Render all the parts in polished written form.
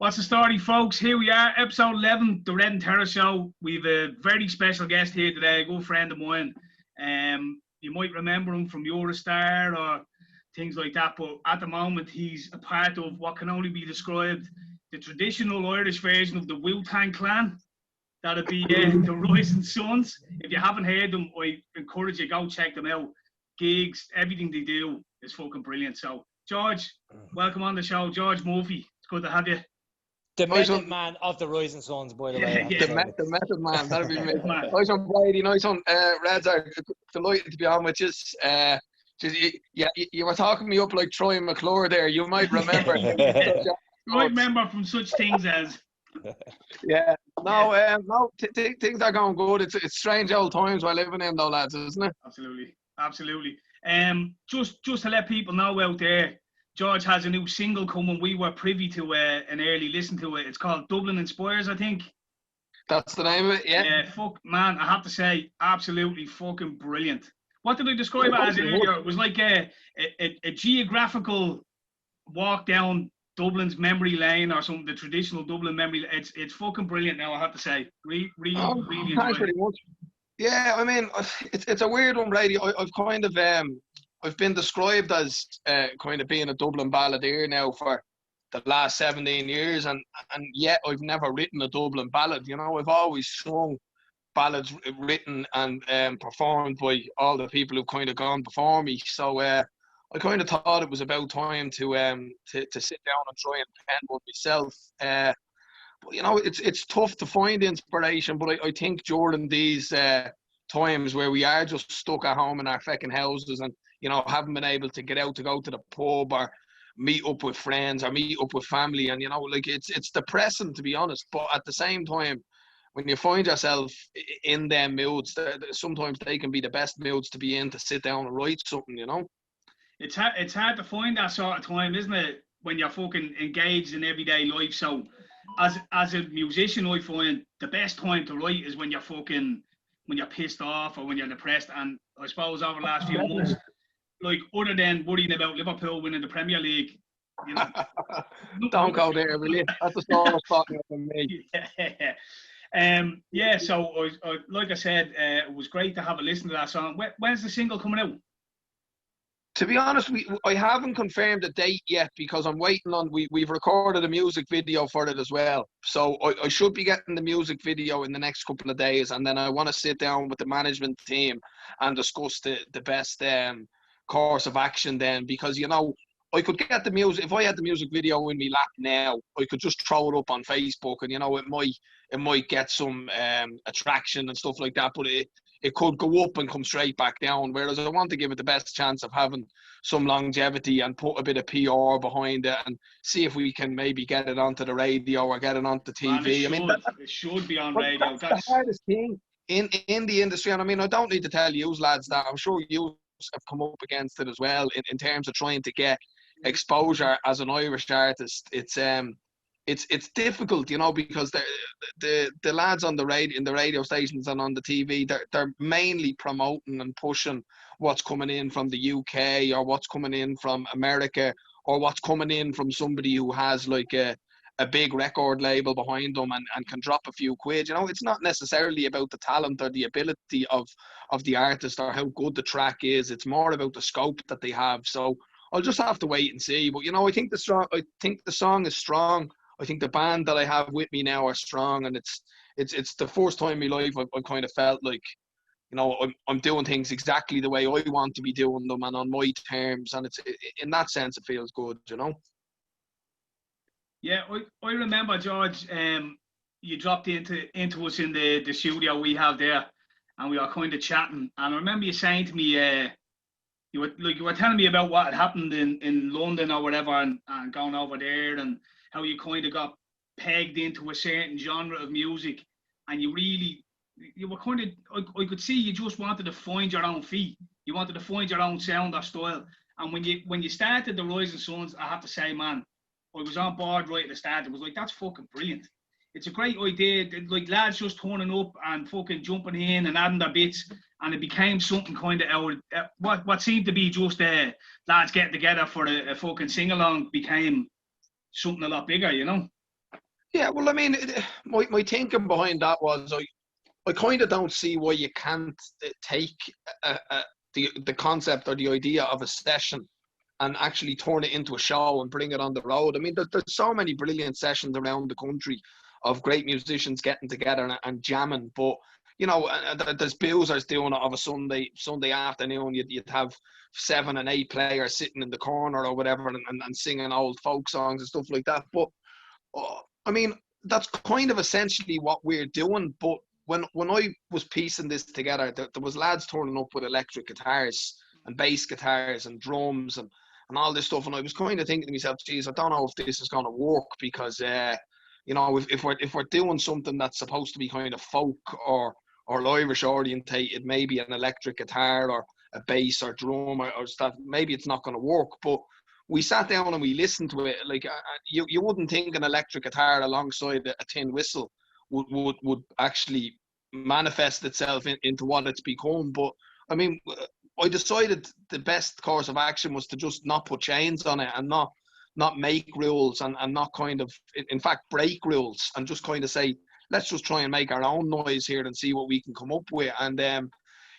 What's the story, folks? Here we are, episode 11, the RedandTeraShow. We've a very special guest here today, a good friend of mine. You might remember him from Eurostar or things like that, but at the moment he's a part of what can only be described the traditional Irish version of the Wu-Tang Clan. That'd be the Rising Sons. If you haven't heard them, I encourage you, go check them out. Gigs, everything they do is fucking brilliant. So, George, welcome on the show. George Murphy, it's good to have you. The method man of the Rising Sons, by the way. The method man, that'll be me. Nice one, Brady. Nice one, Reds. I'm delighted to be on with you. You were talking me up like Troy McClure there. You might remember. I remember from such things as. Yeah. Things are going good. It's strange old times we're living in, though, lads, isn't it? Absolutely. Just to let people know out there, George has a new single coming. We were privy to an early listen to it. It's called Dublin Inspiration, I think. That's the name of it, yeah. Man, I have to say, absolutely fucking brilliant. What did I describe it as earlier? It was like a geographical walk down Dublin's memory lane or something, the traditional Dublin memory. It's fucking brilliant now, I have to say. Really thanks very much. Yeah, I mean, it's a weird one, Brady. I've been described as kind of being a Dublin balladeer now for the last 17 years, and yet I've never written a Dublin ballad. You know, I've always sung ballads written and performed by all the people who've kind of gone before me. So I kind of thought it was about time to sit down and try and pen one myself. But you know, it's tough to find inspiration. But I think during these times where we are just stuck at home in our fucking houses and you know, haven't been able to get out to go to the pub or meet up with friends or meet up with family. And, you know, like it's depressing, to be honest. But at the same time, when you find yourself in them moods, sometimes they can be the best moods to be in to sit down and write something, you know? It's hard to find that sort of time, isn't it? When you're fucking engaged in everyday life. So as a musician, I find the best time to write is when you're pissed off or when you're depressed. And I suppose over the last few months, like, other than worrying about Liverpool winning the Premier League, you know. Don't go there, will you? That's the sort of spot for me. Yeah. So, like I said, it was great to have a listen to that song. When's the single coming out? To be honest, I haven't confirmed a date yet because I'm waiting on. We've recorded a music video for it as well, so I should be getting the music video in the next couple of days, and then I want to sit down with the management team and discuss the best course of action then, because you know I could get the music if I had the music video in my lap now. I could just throw it up on Facebook, and you know it might get some attraction and stuff like that, but it could go up and come straight back down. Whereas I want to give it the best chance of having some longevity and put a bit of PR behind it and see if we can maybe get it onto the radio or get it onto TV. It should be on radio. That's the hardest thing in the industry, and I mean I don't need to tell you lads that. I'm sure you have come up against it as well in terms of trying to get exposure as an Irish artist. It's difficult, you know, because the lads on the radio stations and on the TV, they're mainly promoting and pushing what's coming in from the UK or what's coming in from America or what's coming in from somebody who has like a big record label behind them and can drop a few quid. You know, it's not necessarily about the talent or the ability of the artist or how good the track is. It's more about the scope that they have. So I'll just have to wait and see. But you know, I think the song is strong. I think the band that I have with me now are strong, and it's the first time in my life I've kind of felt like, you know, I'm doing things exactly the way I want to be doing them and on my terms, and it's in that sense it feels good, you know. Yeah, I remember, George, you dropped into us in the studio we have there, and we were kind of chatting, and I remember you saying to me, you were telling me about what had happened in London or whatever, and going over there, and how you kind of got pegged into a certain genre of music, and you were kind of, I could see you just wanted to find your own feet. You wanted to find your own sound or style. And when you started the Rising Sons, I have to say, man, I was on board right at the start. It was like, that's fucking brilliant. It's a great idea. Like lads just turning up and fucking jumping in and adding their bits, and it became something kind of what seemed to be just lads getting together for a fucking sing along became something a lot bigger, you know. Yeah, well, I mean, my thinking behind that was I kind of don't see why you can't take the concept or the idea of a session and actually turn it into a show and bring it on the road. I mean, there's so many brilliant sessions around the country of great musicians getting together and jamming. But you know, there's boozers doing it of a Sunday afternoon. You'd have 7 and 8 players sitting in the corner or whatever and singing old folk songs and stuff like that. But I mean, that's kind of essentially what we're doing. But when I was piecing this together, there was lads turning up with electric guitars and bass guitars and drums and all this stuff, and I was kind of thinking to myself, geez, I don't know if this is going to work because you know, if we're doing something that's supposed to be kind of folk or Irish orientated, maybe an electric guitar or a bass or drum or stuff, maybe it's not going to work. But we sat down and we listened to it. Like you wouldn't think an electric guitar alongside a tin whistle would actually manifest itself into what it's become. But I mean, I decided the best course of action was to just not put chains on it and not make rules and not kind of, in fact, break rules and just kind of say, let's just try and make our own noise here and see what we can come up with. And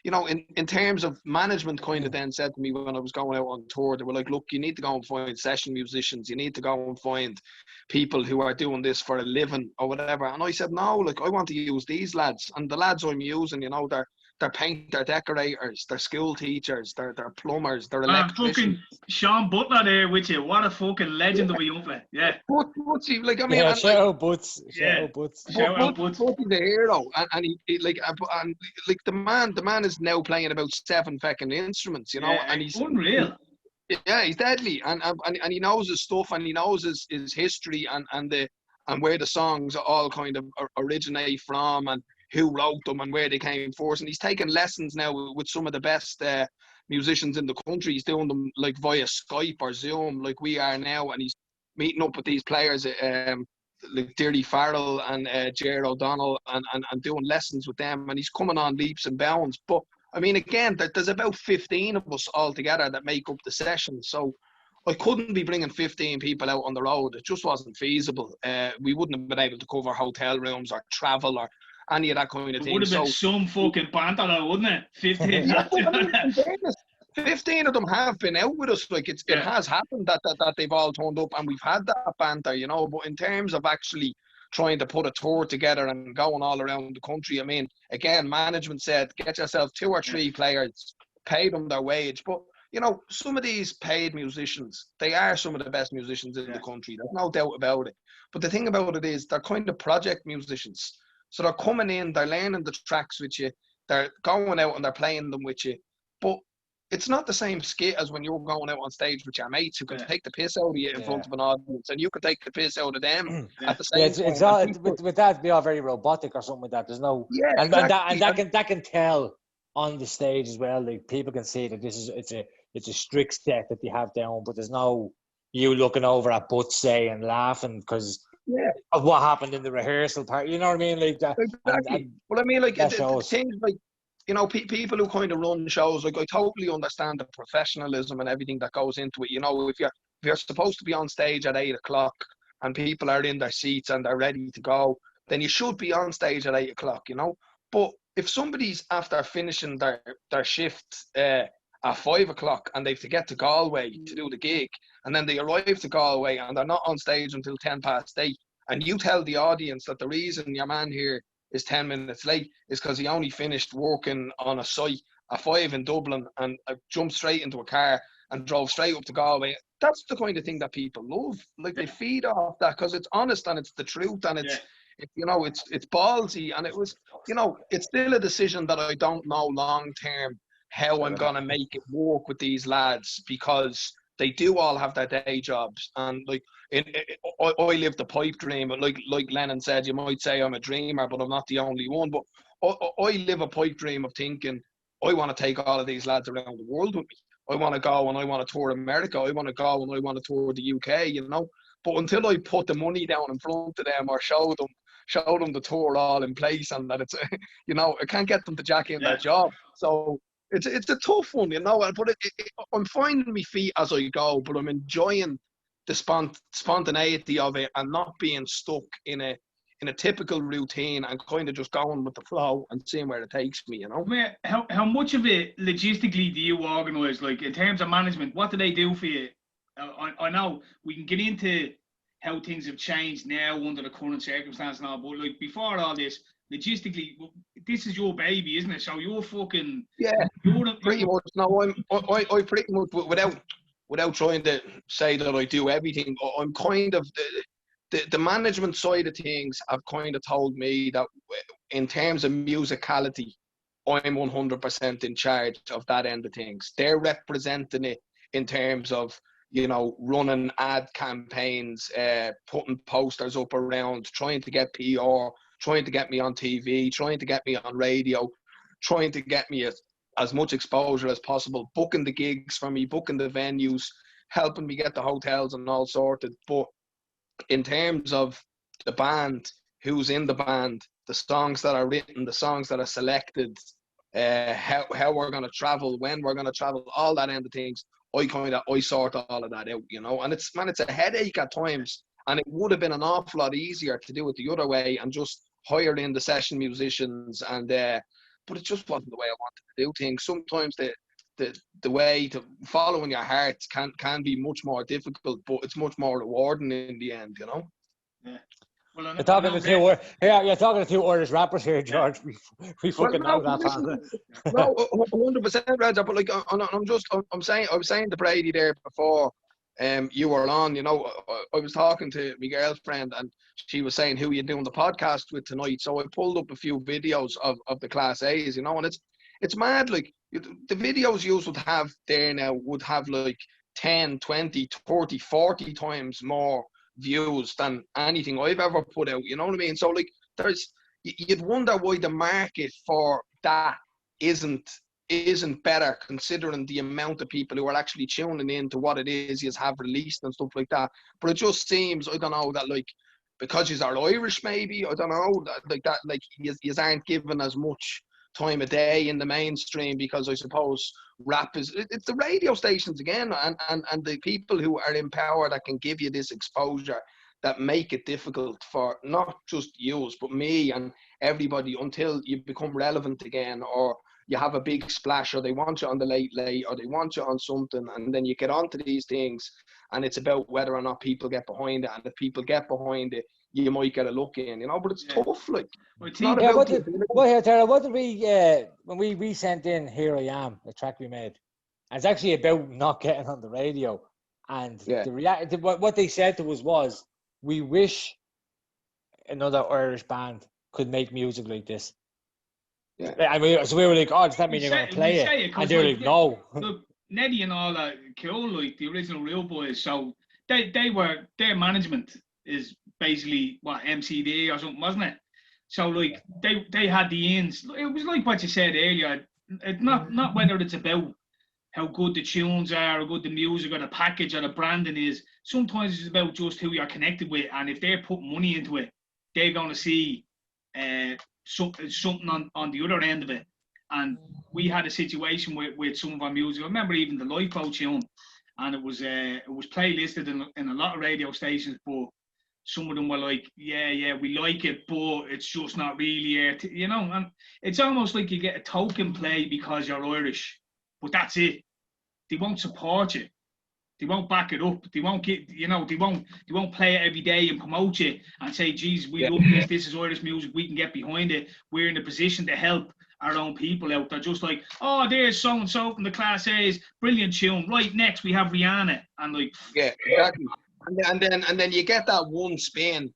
you know, in terms of management, kind of then said to me when I was going out on tour, they were like, look, you need to go and find session musicians. You need to go and find people who are doing this for a living or whatever. And I said, no, like, I want to use these lads. And the lads I'm using, you know, they're painter decorators, they're school teachers, they're plumbers, they're electricians. Fucking Sean Butler there with you. What a fucking legend of a young fella. Yeah. But see, like, I mean, Yeah, shout like, out Butts. Shout out Butts. Shout out Butts Butts. is a hero, and he like, and like the man is now playing about 7 fucking instruments, you know, Yeah, and he's unreal. Yeah, he's deadly, and he knows his stuff, and he knows his history, and where the songs all kind of originate from, and who wrote them, and where they came first. And he's taking lessons now with some of the best musicians in the country. He's doing them like via Skype or Zoom, like we are now, and he's meeting up with these players, like Dearly Farrell and Ger O'Donnell, and doing lessons with them, and he's coming on leaps and bounds. But I mean, again, there's about 15 of us all together that make up the session. So I couldn't be bringing 15 people out on the road. It just wasn't feasible. We wouldn't have been able to cover hotel rooms or travel or any of that kind of It thing. would have been some fucking banter, though, wouldn't it? 15 Yeah, lads. well, I mean, in fairness, 15 of them have been out with us. Like, it has happened that they've all turned up and we've had that banter, you know. But in terms of actually trying to put a tour together and going all around the country, I mean, again, management said, get yourself 2 or 3 players, pay them their wage. But, you know, some of these paid musicians, they are some of the best musicians in the country. There's no doubt about it. But the thing about it is they're kind of project musicians. So they're coming in, they're learning the tracks with you, they're going out and they're playing them with you. But it's not the same skit as when you're going out on stage with your mates who can take the piss out of you in front of an audience, and you can take the piss out of them at the same time. It's all, with that, it'd be all very robotic or something like that. There's no, exactly. that can tell on the stage as well. Like, people can see that it's a strict set that they have down, but there's no you looking over at Butts say and laughing because of what happened in the rehearsal part. You know what I mean? Like that. Exactly. Well, I mean, like, things like, you know, people who kind of run shows, like, I totally understand the professionalism and everything that goes into it. You know, if you're supposed to be on stage at 8 o'clock and people are in their seats and they're ready to go, then you should be on stage at 8 o'clock, you know. But if somebody's after finishing their shift at 5 o'clock and they've to get to Galway to do the gig, and then they arrive to Galway and they're not on stage until 8:10, and you tell the audience that the reason your man here is 10 minutes late is because he only finished working on a site at 5 in Dublin and jumped straight into a car and drove straight up to Galway. That's the kind of thing that people love. Like, they feed off that because it's honest and it's the truth, and it's you know, it's ballsy, and it was, you know, it's still a decision that I don't know long term how I'm gonna make it work with these lads, because they do all have their day jobs, and like I live the pipe dream. But like Lennon said, you might say I'm a dreamer, but I'm not the only one. But I live a pipe dream of thinking I want to take all of these lads around the world with me. I want to go and I want to tour America. I want to go and I want to tour the UK. You know, but until I put the money down in front of them or show them the tour all in place, and that it's, you know, I can't get them to jack in their job. So it's a tough one, you know. But I'm finding my feet as I go, but I'm enjoying spontaneity of it and not being stuck in a typical routine and kind of just going with the flow and seeing where it takes me, you know. How much of it logistically do you organise, like in terms of management? What do they do for you? I know we can get into how things have changed now under the current circumstances and all, but like before all this, logistically, this is your baby, isn't it? So you're fucking pretty much. No, I pretty much, without trying to say that I do everything, I'm kind of the management side of things have kind of told me that in terms of musicality, I'm 100% in charge of that end of things. They're representing it in terms of, you know, running ad campaigns, putting posters up around, trying to get PR, trying to get me on TV, trying to get me on radio, trying to get me as much exposure as possible, booking the gigs for me, booking the venues, helping me get the hotels and all sorted. But in terms of the band, who's in the band, the songs that are written, the songs that are selected, how we're going to travel, when we're going to travel, all that end of things, I sort all of that out, you know. And it's a headache at times, and it would have been an awful lot easier to do it the other way and just hire in the session musicians, and but it just wasn't the way I wanted to do things. Sometimes the way to following your heart can be much more difficult, but it's much more rewarding in the end, you know. Yeah. Well, you're talking to two Irish rappers here, George. We fucking know that. No, 100%, Roger. But like, I was saying to Brady there before, you were on. You know, I was talking to my girlfriend, and she was saying who you're doing the podcast with tonight. So I pulled up a few videos of the Class A's, you know, and it's mad. Like the videos you would have there now would have like 10, 20, 30, 40 times more views than anything I've ever put out, you know what I mean? So like you'd wonder why the market for that isn't better, considering the amount of people who are actually tuning in to what it is you have released and stuff like that. But it just seems, I don't know, that like because you are Irish, maybe, I don't know, like you aren't given as much time of day in the mainstream, because I suppose rap it's the radio stations again and the people who are in power that can give you this exposure that make it difficult for not just you but me and everybody until you become relevant again, or you have a big splash, or they want you on the late or they want you on something, and then you get onto these things and it's about whether or not people get behind it, and if people get behind it you might get a look in, you know. But it's tough, like. It's not about Tera, what did we when we sent in Here I Am, the track we made, and it's actually about not getting on the radio, and what they said to us was, we wish another Irish band could make music like this. I mean, so we were like, oh, does that mean you're going to play it? And they were like, no. Look, Neddy and all that, cool, like the original Real Boys, so their management is basically what, MCD or something, wasn't it? So like they had the ins. It was like what you said earlier. It's not whether it's about how good the tunes are, or good the music, or the package, or the branding is. Sometimes it's about just who you're connected with, and if they're putting money into it, they're going to see something on the other end of it. And we had a situation with some of our music. I remember even the Lifeboat tune, and it was playlisted in a lot of radio stations, but some of them were like, yeah, we like it, but it's just not really it, you know. And it's almost like you get a token play because you're Irish, but that's it. They won't support you. They won't back it up. They won't get, you know, they won't play it every day and promote you and say, geez, we love this. This is Irish music. We can get behind it. We're in a position to help our own people out. They're just like, oh, there's so and so from the Class A's, brilliant tune. Right, next we have Rihanna, and like, yeah, exactly. And then you get that one spin,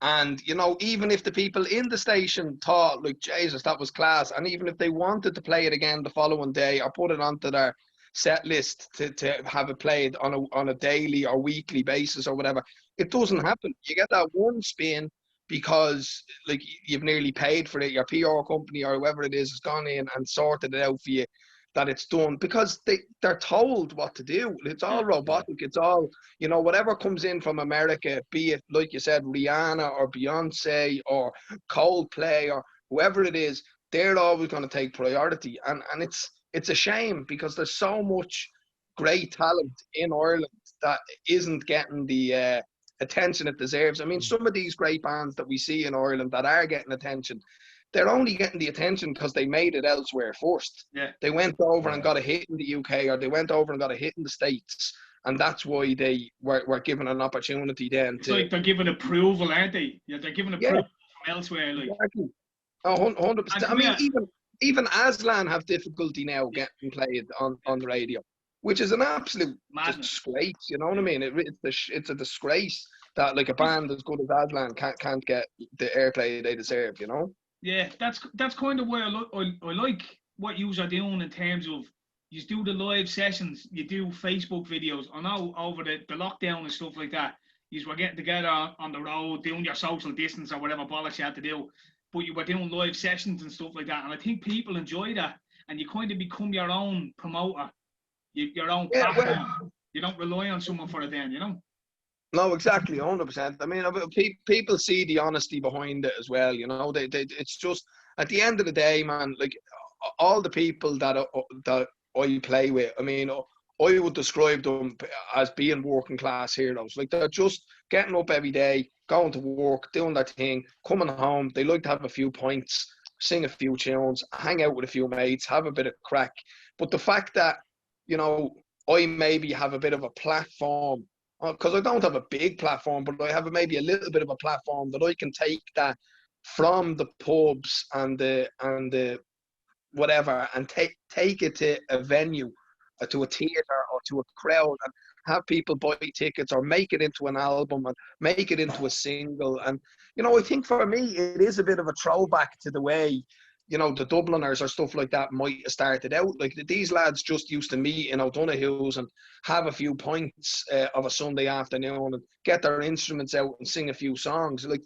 and you know, even if the people in the station thought like, Jesus, that was class, and even if they wanted to play it again the following day or put it onto their set list to have it played on a daily or weekly basis or whatever, it doesn't happen. You get that one spin because like you've nearly paid for it. Your PR company or whoever it is has gone in and sorted it out for you, that it's done, because they're told what to do. It's all robotic. It's all, you know, whatever comes in from America, be it, like you said, Rihanna or Beyonce or Coldplay or whoever it is, they're always going to take priority. And it's a shame, because there's so much great talent in Ireland that isn't getting the attention it deserves. I mean, some of these great bands that we see in Ireland that are getting attention, they're only getting the attention because they made it elsewhere first. Yeah. They went over and got a hit in the UK, or they went over and got a hit in the States, and that's why they were given an opportunity then. It's like they're given approval, aren't they? Yeah, they're given approval from elsewhere. Like. Exactly. 100%. I mean, even Aslan have difficulty now getting played on the radio, which is an absolute disgrace. You know what I mean? It's a disgrace that like a band as good as Aslan can't get the airplay they deserve. You know? Yeah, that's kind of why I like what you are doing in terms of you do the live sessions, you do Facebook videos. I know over the lockdown and stuff like that, you were getting together on the road, doing your social distance or whatever bollocks you had to do, but you were doing live sessions and stuff like that. And I think people enjoy that, and you kind of become your own promoter, your own platform. You don't rely on someone for it then, you know? No, exactly, 100%. I mean, people see the honesty behind it as well. You know, it's just at the end of the day, man. Like all the people that I play with, I mean, I would describe them as being working class heroes. Like they're just getting up every day, going to work, doing their thing, coming home. They like to have a few pints, sing a few tunes, hang out with a few mates, have a bit of crack. But the fact that, you know, I maybe have a bit of a platform, because I don't have a big platform, but I have maybe a little bit of a platform that I can take that from the pubs and the whatever, and take it to a venue, to a theatre or to a crowd, and have people buy tickets or make it into an album and make it into a single. And, you know, I think for me, it is a bit of a throwback to the way, you know, the Dubliners or stuff like that might have started out. Like these lads just used to meet in O'Donoghue's and have a few pints of a Sunday afternoon and get their instruments out and sing a few songs. Like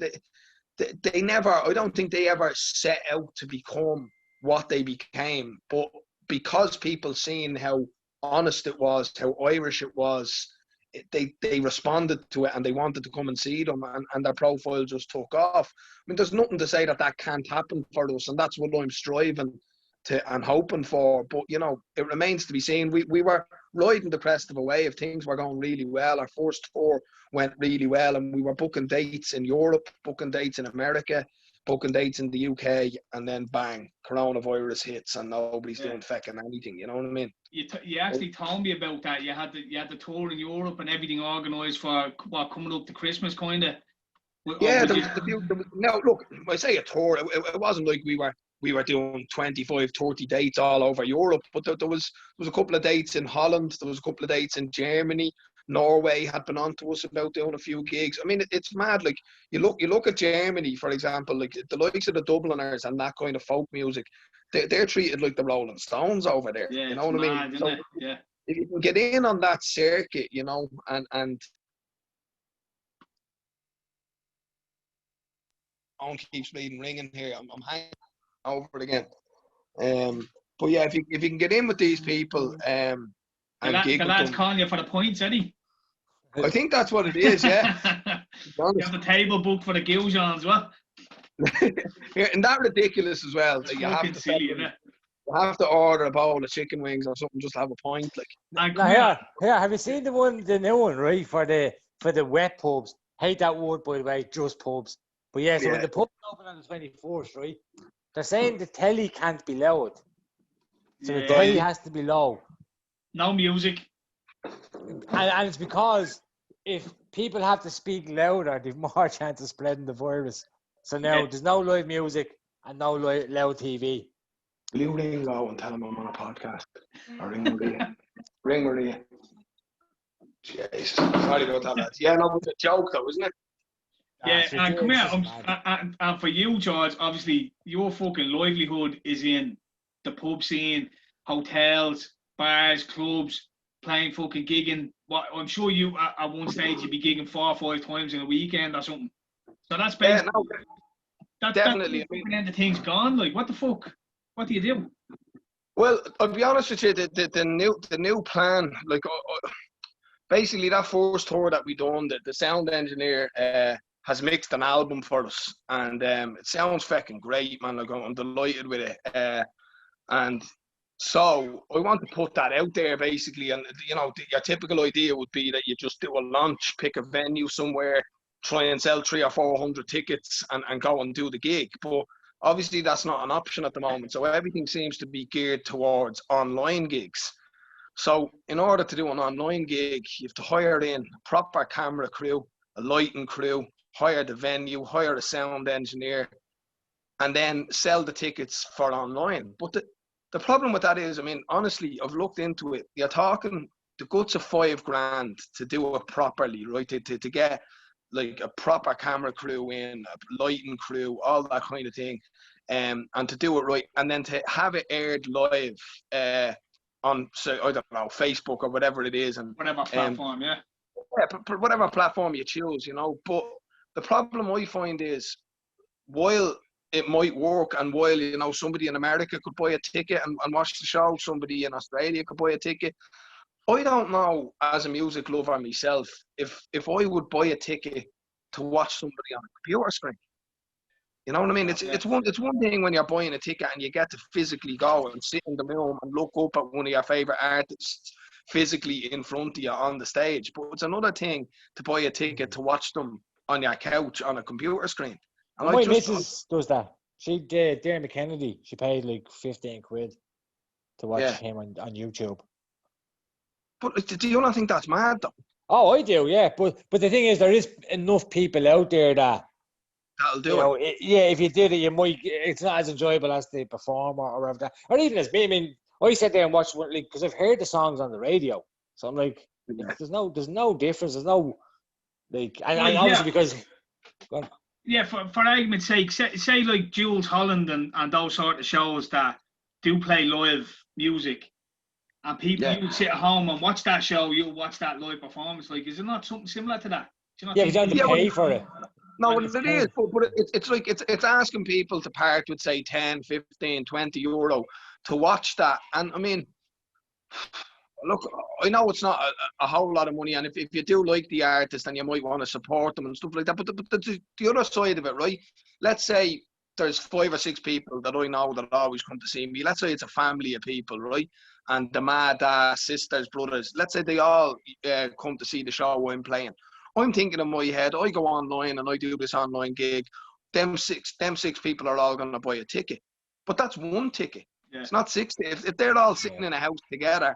they never, I don't think they ever set out to become what they became. But because people seen how honest it was, how Irish it was, they responded to it and they wanted to come and see them, and their profile just took off. I mean, there's nothing to say that can't happen for us, and that's what I'm striving to and hoping for. But, you know, it remains to be seen. We were riding the crest of a wave. Things were going really well. Our first tour went really well, and we were booking dates in Europe, booking dates in America, booking dates in the UK, and then bang, coronavirus hits and nobody's doing fecking anything. You know what I mean? You actually told me about that. You had the tour in Europe and everything organised for coming up to Christmas, kind of. Yeah, no, look, when I say a tour, it wasn't like we were doing 25, 30 dates all over Europe, but there was a couple of dates in Holland, there was a couple of dates in Germany. Norway had been on to us about doing a few gigs. I mean, it's mad. Like you look at Germany, for example, like the likes of the Dubliners and that kind of folk music, they're treated like the Rolling Stones over there. Yeah, you know what I mean? So yeah. If you can get in on that circuit, you know, and phone keeps ringing here. I'm hanging over it again. But yeah, if you can get in with these people, and the lad's calling you for the points, Eddie. I think that's what it is, yeah. You have the table book for the Giljans, what? Yeah, and that ridiculous as well. It's you have to silly, isn't it? You have to order a bowl of chicken wings or something just to have a pint. Like, here, have you seen the new one, right? For the wet pubs. Hate that word, by the way, just pubs. But yeah, so when the pubs open on the 24th, right? They're saying the telly can't be loud. So the telly has to be low. No music. And it's because if people have to speak louder, they've more chance of spreading the virus. So now there's no live music and no loud TV. Will you ring Go and tell him I'm on a podcast? Or ring Maria? Ring Maria. Jesus. Sorry about that, lads. Yeah, no, it's a joke though, isn't it? Yeah, and come here, and for you, George, obviously, your fucking livelihood is in the pub scene, hotels, bars, clubs, playing fucking gigging. I'm sure you, at one stage, you'd be gigging 4 or 5 times in a weekend or something. So that's basically... definitely. That's end of things gone. Like, what the fuck? What do you do? Well, I'll be honest with you, the new plan, like, basically that first tour that we done, the sound engineer has mixed an album for us, and it sounds fucking great, man. Like, I'm delighted with it. And So I want to put that out there basically, and your typical idea would be that you just do a launch, pick a venue somewhere, try and sell 300 or 400 tickets, and go and do the gig. But obviously that's not an option at the moment. So everything seems to be geared towards online gigs. So in order to do an online gig, you have to hire in a proper camera crew, a lighting crew, hire the venue, hire a sound engineer, and then sell the tickets for online. But the problem with that is, I mean, honestly, I've looked into it. You're talking the guts of $5,000 to do it properly, right? To get like a proper camera crew in, a lighting crew, all that kind of thing, and to do it right, and then to have it aired live on, say, I don't know, Facebook or whatever it is, and whatever platform, yeah, whatever platform you choose, But the problem I find is, while it might work, and while somebody in America could buy a ticket and watch the show, somebody in Australia could buy a ticket, I don't know, as a music lover myself, if I would buy a ticket to watch somebody on a computer screen. You know what I mean? It's one thing when you're buying a ticket and you get to physically go and sit in the room and look up at one of your favorite artists physically in front of you on the stage. But it's another thing to buy a ticket to watch them on your couch on a computer screen. And my missus does that. She did. Darren McKennedy, she paid like 15 quid to watch him on YouTube. But do you not think that's mad though? Oh, I do, yeah. But the thing is, there is enough people out there that that'll do it. Yeah, if you did it, you might. It's not as enjoyable as the performer or whatever that, or even as me. I mean, I sat there and watched one, like, because I've heard the songs on the radio, so I'm like, there's no difference. There's no like, and obviously because. Yeah, for argument's sake, say like Jules Holland and those sort of shows that do play live music, and people you would sit at home and watch that show, you'll watch that live performance. Like, is it not something similar to that? You don't have to pay for it. No, it is, but it's like it's asking people to part with, say, 10, 15, 20 euro to watch that. And I mean, look, I know it's not a whole lot of money, and if you do like the artist, then you might want to support them and stuff like that. But the other side of it, right? Let's say there's 5 or 6 people that I know that always come to see me. Let's say it's a family of people, right? And the mad sisters, brothers, let's say they all come to see the show I'm playing. I'm thinking in my head, I go online and I do this online gig. Them six people are all going to buy a ticket. But that's one ticket. Yeah. It's not 60. If they're all sitting in a house together,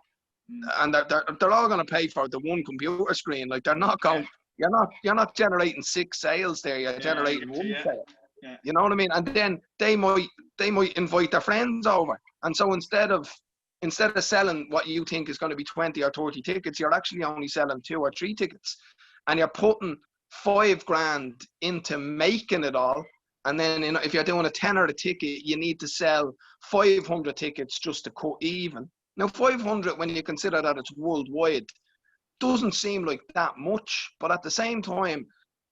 and they're all going to pay for the one computer screen, like, they're not going. You're not generating 6 sales there. You're generating one sale. Yeah. You know what I mean? And then they might invite their friends over, and so instead of selling what you think is going to be 20 or 30 tickets, you're actually only selling 2 or 3 tickets, and you're putting $5,000 into making it all. And then, if you're doing a tenner a ticket, you need to sell 500 tickets just to cut even. Now, 500, when you consider that it's worldwide, doesn't seem like that much. But at the same time,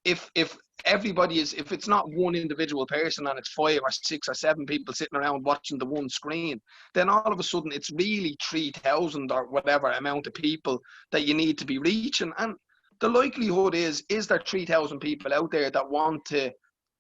if it's not one individual person and it's 5 or 6 or 7 people sitting around watching the one screen, then all of a sudden it's really 3,000 or whatever amount of people that you need to be reaching. And the likelihood is there 3,000 people out there that want to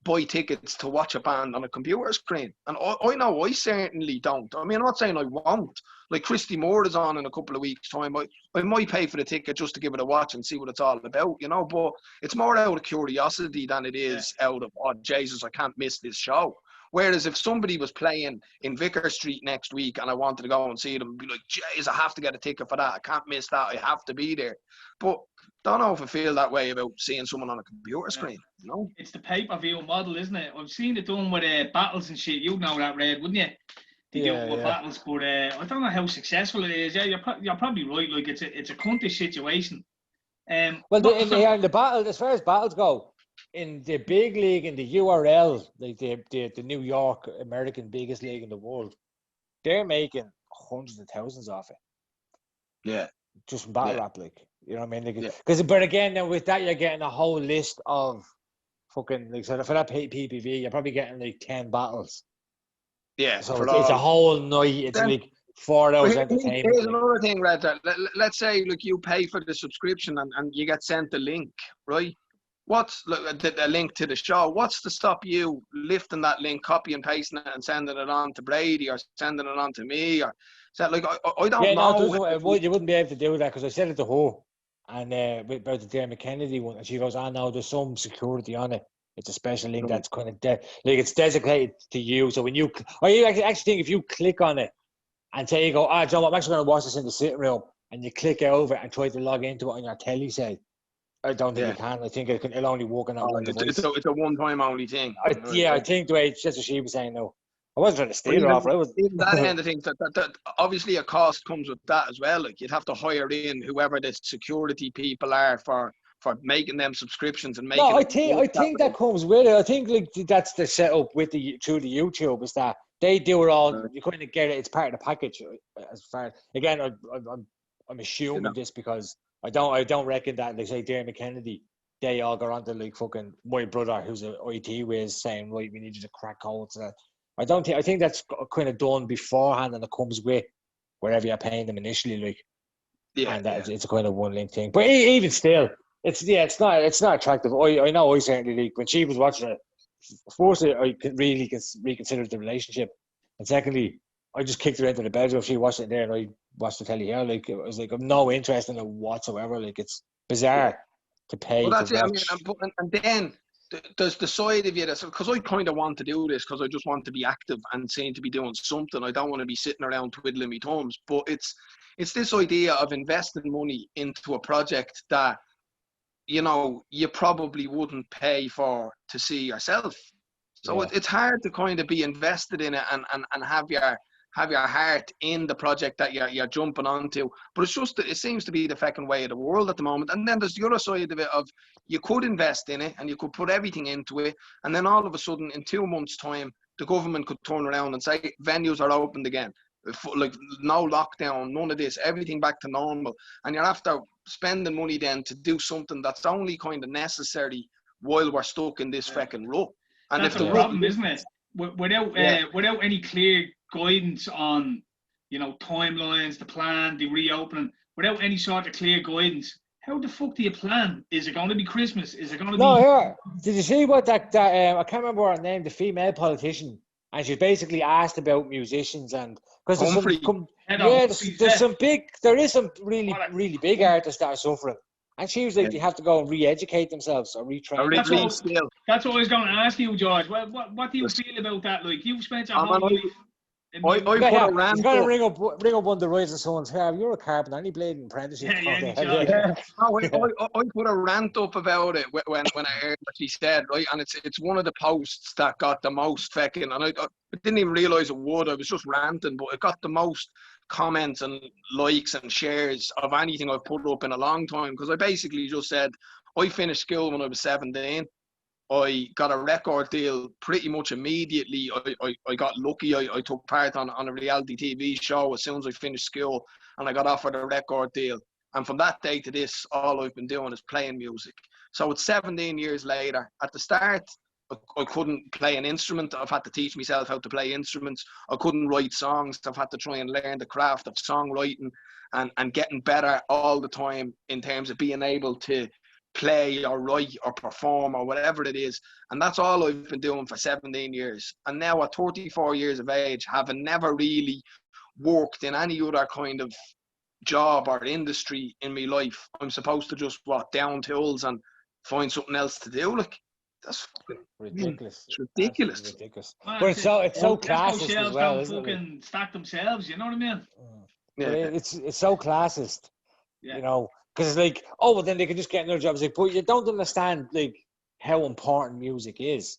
buy tickets to watch a band on a computer screen? And I know I certainly don't. I mean, I'm not saying I won't. Like, Christy Moore is on in a couple of weeks' time. I might pay for the ticket just to give it a watch and see what it's all about, but it's more out of curiosity than it is out of, oh, Jesus, I can't miss this show. Whereas if somebody was playing in Vicar Street next week and I wanted to go and see them, be like, jeez, I have to get a ticket for that. I can't miss that. I have to be there. But don't know if I feel that way about seeing someone on a computer screen. It's the pay-per-view model, isn't it? I've seen it done with battles and shit. You'd know that, Red, wouldn't you? They do it with battles, but I don't know how successful it is. Yeah, you're probably right. Like, it's a cuntish situation. In the battle, as far as battles go, in the big league, in the URL, like the New York American biggest league in the world, they're making hundreds of thousands off it. Yeah, just from battle rap, like, you know what I mean? Because, but again, now with that, you're getting a whole list of fucking, like, so for that PPV, you're probably getting like 10 battles. Yeah, so it's a whole night. It's then, like 4 hours entertainment. Here's another thing, Red. Let's say, look, you pay for the subscription and you get sent the link, right? what's the link to the show? What's to stop you lifting that link, copy and pasting it, and sending it on to Brady or sending it on to me? Or so like I don't know. You wouldn't be able to do that because I said it to her, and about the Dermot Kennedy one, and she goes, "I know there's some security on it. It's a special link that's kind of like it's designated to you. So when you actually think if you click on it and say you go, John, I'm actually going to watch this in the sitting room, and you click over and try to log into it on your telly set, I don't think you can. I think it'll only work on that one device. It's a one-time only thing. I think the way that's what she was saying. No, I wasn't trying to steal her off. Even that end of things, that obviously a cost comes with that as well. Like you'd have to hire in whoever the security people are for making them subscriptions and making. No, I think that comes with it. I think like that's the setup with through the YouTube is that they do it all. You kind of get it. It's part of the package. As far again, I'm assuming this because I don't reckon that like say Dermot Kennedy, they all got onto like fucking my brother who's an IT whiz saying right we need you to crack codes. I think that's kind of done beforehand and it comes with wherever you're paying them initially like. It's a kind of one link thing. But even still. It's not attractive. I know I certainly like when she was watching it. Firstly, I really reconsidered the relationship, and secondly, I just kicked her into the bedroom. She watched it there, and I watched the telly here. Like it was like I'm no interest in it whatsoever. Like it's bizarre to pay. Well, that's to it. watch. I mean, and then there's the side of you that's because I kind of want to do this because I just want to be active and seem to be doing something. I don't want to be sitting around twiddling my thumbs. But it's this idea of investing money into a project that. You know, you probably wouldn't pay for to see yourself. So it's hard to kind of be invested in it and have your heart in the project that you're jumping onto. But it's just it seems to be the fucking way of the world at the moment. And then there's the other side of it of you could invest in it and you could put everything into it, and then all of a sudden in 2 months' time the government could turn around and say venues are opened again. Like no lockdown, none of this, everything back to normal, and you're after spending money then to do something that's only kind of necessary while we're stuck in this fucking rut. And that's if the the problem, isn't it? Without any clear guidance on, timelines, the plan, the reopening, without any sort of clear guidance, how the fuck do you plan? Is it going to be Christmas? Is it going to be? No, here. Did you see what that I can't remember her name, the female politician, and she's basically asked about musicians and because there is some really big artists that are suffering, and she was like, they have to go and re-educate themselves or retrain. That's what I was going to ask you, George. What do you feel about that? Like you've spent your whole life. He's going to ring up one of the Rising Sons. Hey, you're a carpenter. Any bleeding apprenticeship? I put a rant up about it when I heard what she said, right? And it's one of the posts that got the most fucking. And I didn't even realise it would. I was just ranting, but it got the most comments and likes and shares of anything I've put up in a long time. Because I basically just said I finished school when I was 17. I got a record deal pretty much immediately. I got lucky. I took part on a reality TV show as soon as I finished school, and I got offered a record deal. And from that day to this, all I've been doing is playing music. So it's 17 years later. At the start, I couldn't play an instrument. I've had to teach myself how to play instruments. I couldn't write songs. I've had to try and learn the craft of songwriting and getting better all the time in terms of being able to play or write or perform or whatever it is. And that's all I've been doing for 17 years. And now at 34 years of age, having never really worked in any other kind of job or industry in my life, I'm supposed to just down tools and find something else to do. Like that's fucking ridiculous. It's ridiculous. That's ridiculous. But it's so classist as well, isn't it? Fucking stack themselves, you know what I mean? Yeah. It's so classist, you know. Because it's like, well, then they can just get another job. It's like, but you don't understand, like, how important music is.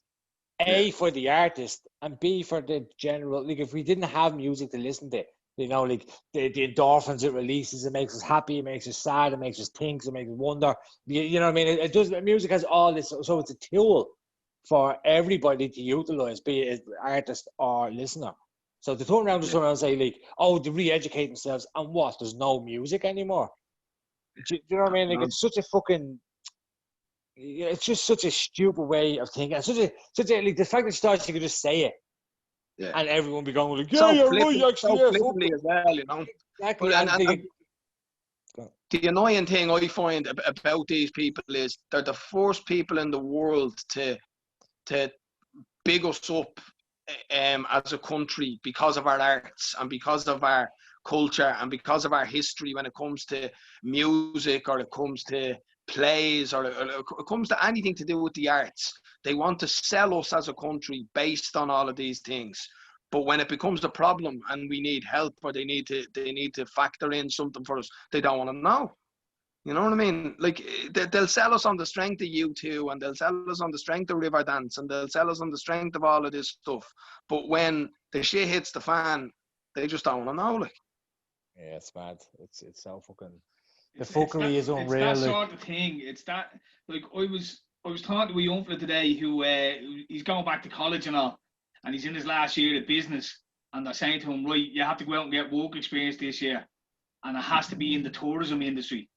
A, for the artist, and B, for the general. Like, if we didn't have music to listen to, like, the endorphins it releases, it makes us happy, it makes us sad, it makes us think, it makes us wonder. You know what I mean? It does. Music has all this, so it's a tool for everybody to utilize, be it artist or listener. So to turn around and say, like, they re-educate themselves, and what? There's no music anymore. Do you know what I mean? Like, it's such a fucking, it's just such a stupid way of thinking. It's such a like the fact that she thought she could just say it, and everyone be going like, you're right, actually, flippantly as well, you know. Exactly. the annoying thing I find about these people is they're the first people in the world to big us up as a country because of our arts and because of our culture and because of our history when it comes to music or it comes to plays or it comes to anything to do with the arts. They want to sell us as a country based on all of these things. But when it becomes a problem and we need help or they need to factor in something for us, they don't want to know. You know what I mean? Like, they'll sell us on the strength of U2 and they'll sell us on the strength of Riverdance and they'll sell us on the strength of all of this stuff. But when the shit hits the fan, they just don't want to know. Like, yeah, it's mad. It's so fucking. The fuckery is unreal. It's that sort of thing. It's that, like, I was talking to a young fella today who he's going back to college and all, and he's in his last year of business, and they're saying to him, right, you have to go out and get work experience this year, and it has to be in the tourism industry.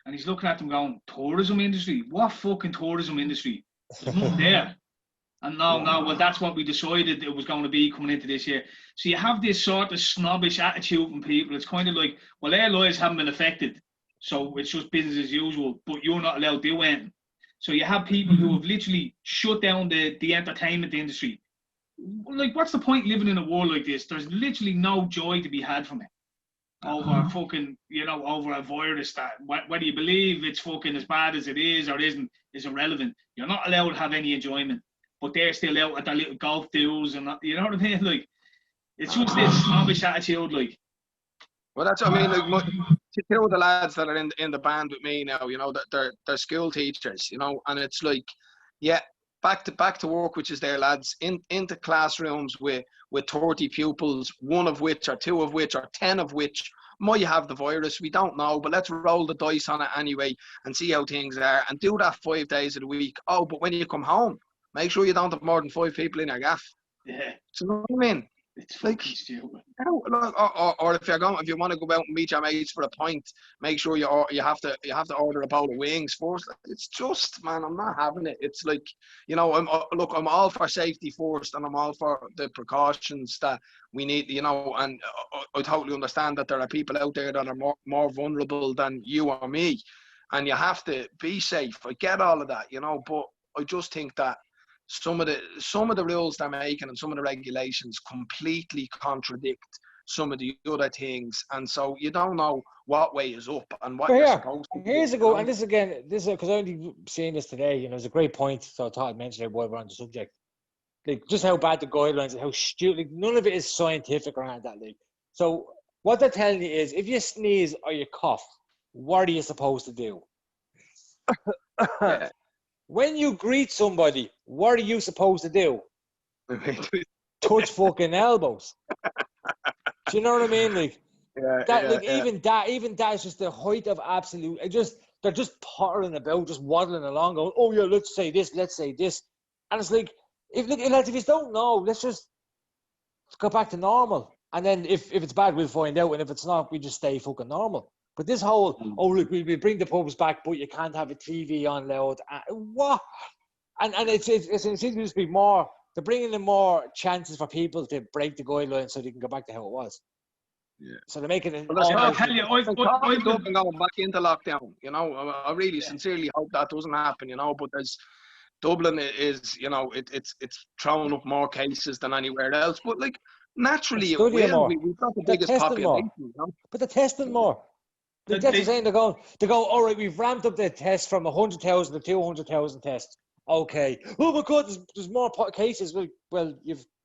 And he's looking at them going, tourism industry? What fucking tourism industry? There's nothing there. And no, well, that's what we decided it was going to be coming into this year. So you have this sort of snobbish attitude from people. It's kind of like, well, their lives haven't been affected, so it's just business as usual, but you're not allowed to do anything. So you have people who have literally shut down the entertainment industry. Like, what's the point living in a world like this? There's literally no joy to be had from it. Over fucking, over a virus that, whether you believe it's fucking as bad as it is or isn't, is irrelevant. You're not allowed to have any enjoyment, but they're still out at their little golf deals and, you know what I mean? Like, it's just this snobbish attitude, like. Well, that's what I mean. Like, two of the lads that are in the band with me now, that they're school teachers, and it's like, yeah, back to work, which is their lads into classrooms with 30 pupils, one of which or two of which or 10 of which might have the virus. We don't know, but let's roll the dice on it anyway and see how things are and do that 5 days of the week. Oh, but when you come home, make sure you don't have more than 5 people in your gaff. Yeah. Do you know what I mean? It's like stupid. Or if you want to go out and meet your mates for a pint, make sure you have to order a bowl of wings first. It's just, man, I'm not having it. It's like, I'm all for safety first, and I'm all for the precautions that we need, and I totally understand that there are people out there that are more vulnerable than you or me, and you have to be safe. I get all of that, but I just think that some of the rules they're making and some of the regulations completely contradict some of the other things, and so you don't know what way is up and what you're supposed to do. Here's a go, and this is because I only seen this today. It's a great point, so I thought I'd mention it while we're on the subject. Like, just how bad the guidelines and how stupid. None of it is scientific or anything like that. Like, so what they're telling you is, if you sneeze or you cough, what are you supposed to do? When you greet somebody, what are you supposed to do? Touch fucking elbows. Do you know what I mean? Like, even that is just the height of absolute. They're just pottering about, just waddling along, going, "Oh yeah, let's say this, and it's like, if you don't know, let's go back to normal. And then if it's bad, we'll find out, and if it's not, we just stay fucking normal. But this whole, look, we'll bring the pubs back, but you can't have a TV on loud. What? And it seems to just be more, they're bringing in more chances for people to break the guidelines so they can go back to how it was. Yeah. So they're making it. I'll tell you, I've been going back into lockdown. I really sincerely hope that doesn't happen. But there's Dublin is, it's throwing up more cases than anywhere else. But like, naturally, it will. We've got the biggest population. But they're testing more. That's what saying. They go, all right, we've ramped up the tests from 100,000 to 200,000 tests. Okay. Oh my God, there's more cases. Well,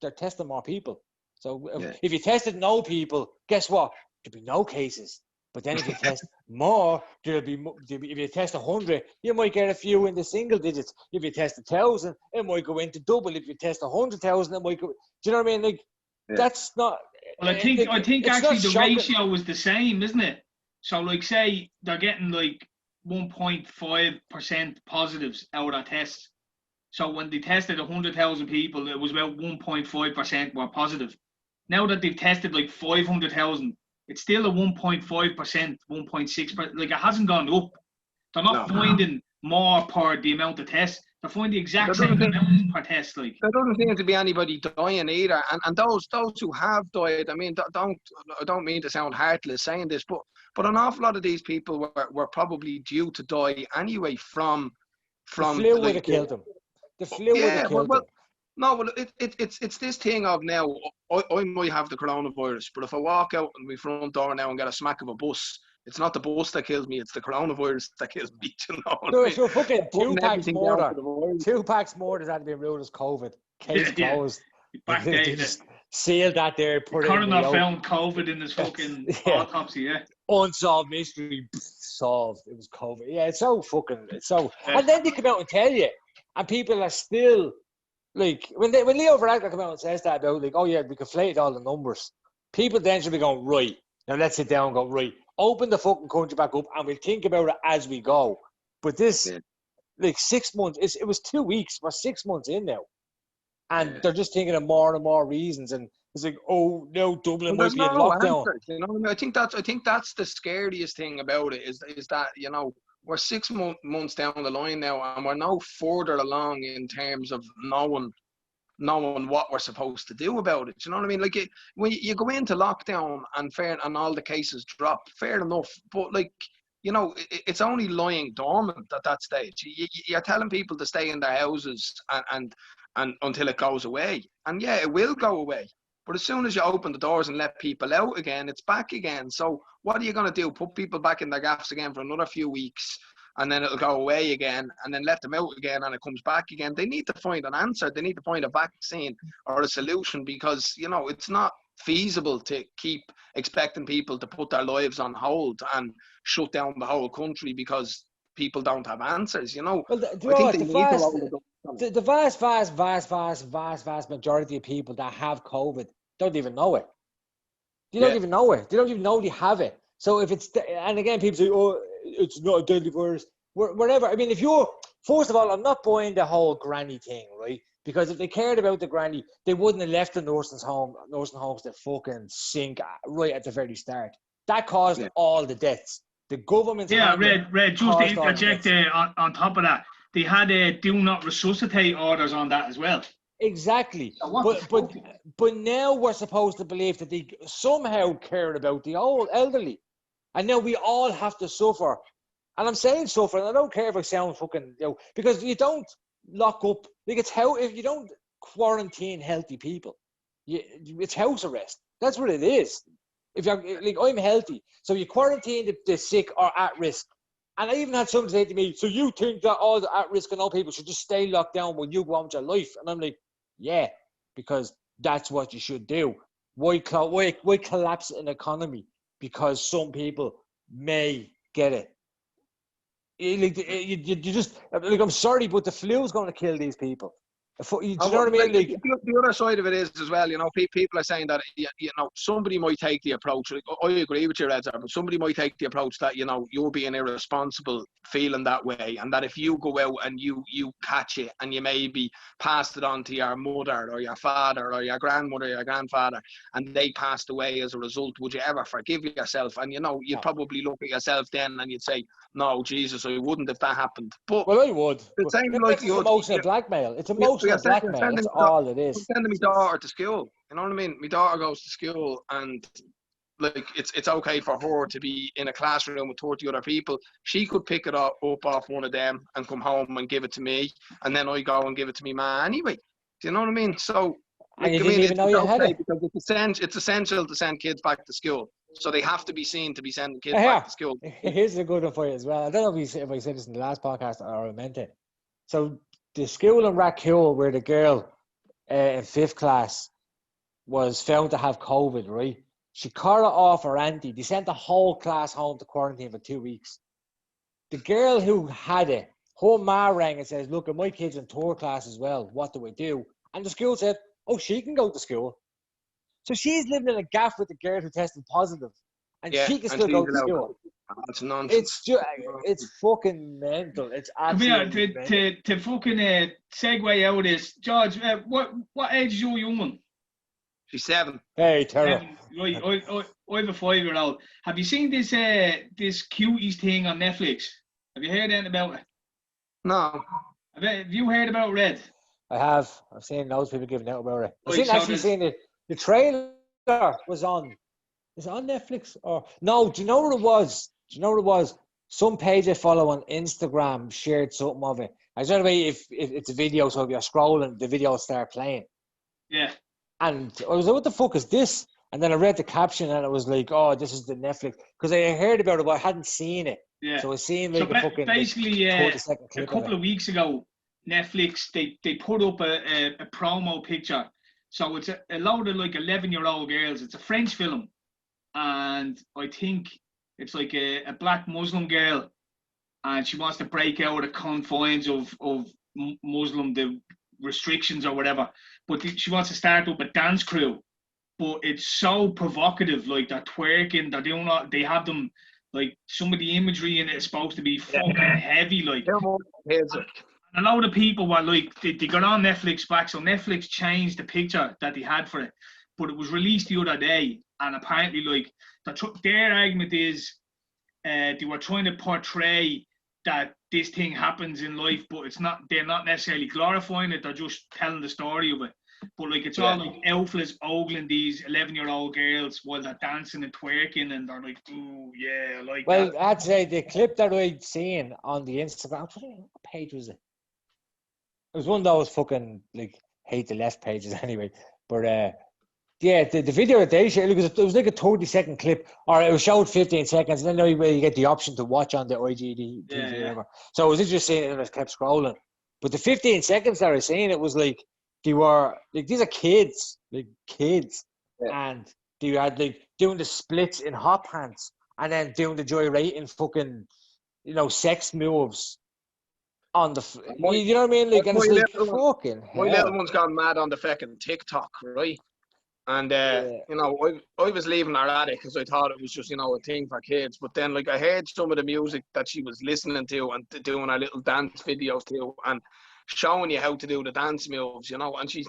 they're testing more people. So if you tested no people, guess what? There'll be no cases. But then if you test more, if you test 100, you might get a few in the single digits. If you test 1,000, it might go into double. If you test 100,000, it might go. Do you know what I mean? Like, that's not. Well, I think actually the ratio was the same, isn't it? So, like, say they're getting like 1.5% positives out of tests. So when they tested 100,000 people, it was about 1.5% were positive. Now that they've tested like 500,000, it's still a 1.5%, 1.6%. Like, it hasn't gone up. They're not finding more per the amount of tests. They're finding the exact same amount per test. Like, there doesn't seem to be anybody dying either. And those who have died, I mean, I don't mean to sound heartless saying this, but But an awful lot of these people were probably due to die anyway from the flu would have killed them. The flu would have killed them. No, well, it's this thing of now, I might have the coronavirus, but if I walk out in my front door now and get a smack of a bus, it's not the bus that kills me, it's the coronavirus that kills me. You know what I mean? So fucking 2 packs more. 2 packs more that had to be ruled as COVID. Case closed. They just sealed that there. Coroner found COVID in his fucking autopsy, yeah. Unsolved mystery, solved. It was COVID. Yeah, it's so. And then they come out and tell you, and people are still like when Leo Varadkar come out and says that about like, oh yeah, we conflated all the numbers. People then should be going, right, now let's sit down and go, right, open the fucking country back up and we'll think about it as we go. But this, like 6 months, it was 2 weeks, we're 6 months in now. And they're just thinking of more and more reasons, and it's like, oh no, Dublin might be in lockdown. Answers, you know what I mean? I think that's the scariest thing about it is that, you know, we're 6 months down the line now, and we're no further along in terms of knowing what we're supposed to do about it. You know what I mean? Like when you go into lockdown and all the cases drop, fair enough. But like, you know, it's only lying dormant at that stage. You're telling people to stay in their houses and until it goes away. And yeah, it will go away. But as soon as you open the doors and let people out again, it's back again. So what are you going to do? Put people back in their gaffs again for another few weeks, and then it'll go away again, and then let them out again, and it comes back again. They need to find an answer. They need to find a vaccine or a solution, because, you know, it's not feasible to keep expecting people to put their lives on hold and shut down the whole country because people don't have answers, you know. Well, the vast majority of people that have COVID don't even know it. They don't even know it. They don't even know they have it. So if it's, and again, people say, oh, it's not a deadly virus, whatever. I mean, first of all, I'm not buying the whole granny thing, right? Because if they cared about the granny, they wouldn't have left the nursing homes to fucking sink right at the very start. That caused all the deaths. The government. Red, just to interject on top of that, they had do not resuscitate orders on that as well. Exactly. But now we're supposed to believe that they somehow cared about the old elderly. And now we all have to suffer. And I'm saying suffer, and I don't care if I sound fucking, you know, because you don't lock up, like if you don't quarantine healthy people, it's house arrest. That's what it is. If you're like, I'm healthy, so you quarantine the sick or at risk. And I even had someone say to me, so you think that all the at risk and all people should just stay locked down when you go on with your life? And I'm like, yeah, because that's what you should do. Why collapse an economy because some people may get it? You just, like, I'm sorry, but the flu is going to kill these people. Do you know what I mean? Like, the other side of it is as well, you know, people are saying that, you know, somebody might take the approach, like, I agree with you, Red, but somebody might take the approach that, you know, you're being irresponsible feeling that way, and that if you go out and you catch it and you maybe passed it on to your mother or your father or your grandmother or your grandfather and they passed away as a result, would you ever forgive yourself? And, you know, you'd probably look at yourself then and you'd say, no, Jesus, I wouldn't if that happened. But well, I would. The same like it's emotional blackmail. It's emotional blackmail. That's all it is. I'm sending my daughter to school. You know what I mean? My daughter goes to school, and like it's okay for her to be in a classroom with 30 other people. She could pick it up off one of them and come home and give it to me, and then I go and give it to me ma anyway. Do you know what I mean? So and you didn't even know you had it. Because it's essential to send kids back to school. So they have to be seen to be sending kids back to school. Here's a good one for you as well. I don't know if I said this in the last podcast or I meant it. So the school in Rathcoole where the girl in 5th class was found to have COVID, right? She caught it off her auntie. They sent the whole class home to quarantine for 2 weeks. The girl who had it, her ma rang and says, look, my kid's in 3rd class as well. What do we do? And the school said, oh, she can go to school. So she's living in a gaff with the girl who tested positive. And she can still go to school. That's nonsense. It's fucking mental. It's absolutely mental. To fucking segue out of this, George, what age is your young one? She's 7. Hey, Tera. I have a 5-year-old. Have you seen this Cuties thing on Netflix? Have you heard anything about it? No. Have you heard about Red? I have. I've seen those people giving out about it. I've seen the trailer was on Is it on Netflix or no? Do you know what it was? Some page I follow on Instagram shared something of it. I don't know if it's a video, so if you're scrolling, the video will start playing. Yeah. And I was like, what the fuck is this? And then I read the caption and it was like, oh, this is the Netflix. Because I heard about it, but I hadn't seen it. Yeah. So I seen like a fucking basically, 30-second a clip couple of weeks ago, Netflix, they put up a promo picture. So it's a load of like 11-year-old girls. It's a French film. And I think it's like a black Muslim girl. And she wants to break out of the confines of Muslim, the restrictions or whatever. But she wants to start up a dance crew. But it's so provocative, like they're twerking, they're doing all, they have them, like some of the imagery in it is supposed to be fucking heavy, like. And a lot of people were like, they got on Netflix back, so Netflix changed the picture that they had for it. But it was released the other day, and apparently, like, their argument is they were trying to portray that this thing happens in life, but it's not. They're not necessarily glorifying it. They're just telling the story of it. But like it's all like elfless ogling these 11-year-old girls while they're dancing and twerking, and they're like, "Ooh, yeah, like." Well, that. I'd say the clip that I'd seen on the Instagram. What page was it? It was one of those fucking like hate the left pages anyway. But yeah, the video that they shared, it was like a 30-second clip, or it was showed 15 seconds, and then you get the option to watch on the IGTV or whatever. So I was interested in it and I just kept scrolling. But the 15 seconds that I was seeing, it was like they were like, these are kids, and they had like doing the splits in hot pants and then doing the gyrating fucking, sex moves on the, you know what I mean? Like, and it's like fucking hell. My little one's gone mad on the fucking TikTok, right? And I was leaving her at it because I thought it was just a thing for kids. But then like I heard some of the music that she was listening to and doing her little dance videos too, and showing you how to do the dance moves, and she's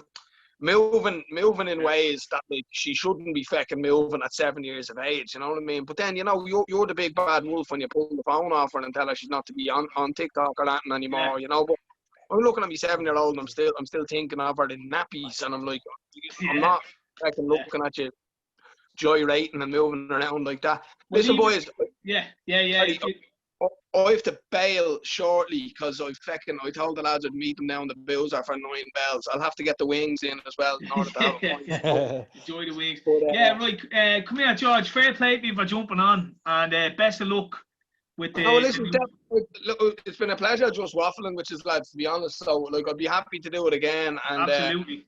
moving in ways that like she shouldn't be fucking moving at 7 years of age. You know what I mean? But then you're the big bad wolf when you pull the phone off her and tell her she's not to be on TikTok or that anymore. But I'm looking at my 7-year-old and I'm still thinking of her in nappies, and I'm like, I'm not fucking looking at you gyrating and moving around like that. Listen, boys. Yeah. I have to bail shortly because I told the lads I'd meet them down the Boozer for 9 bells. I'll have to get the wings in as well in order to have enjoy the wings. Right. Come here, George. Fair play to you for jumping on, and best of luck with the. Oh, listen, it's been a pleasure just waffling with you lads, to be honest. So, like, I'd be happy to do it again. And absolutely.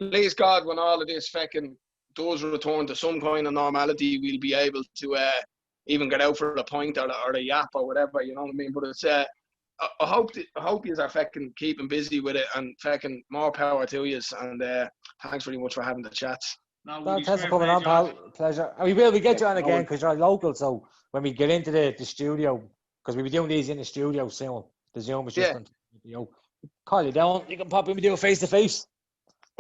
Please God, when all of this fucking does return to some kind of normality, we'll be able to even get out for a pint or a yap or whatever, you know what I mean? But it's I hope you are fucking keeping busy with it, and fucking more power to you. And thanks very much for having the chats. No, thanks for coming on, pal. Pleasure. And we get you on again because you're local. So when we get into the studio, because we'll be doing these in the studio soon, the Zoom is just call you down. You can pop in and do a face to face.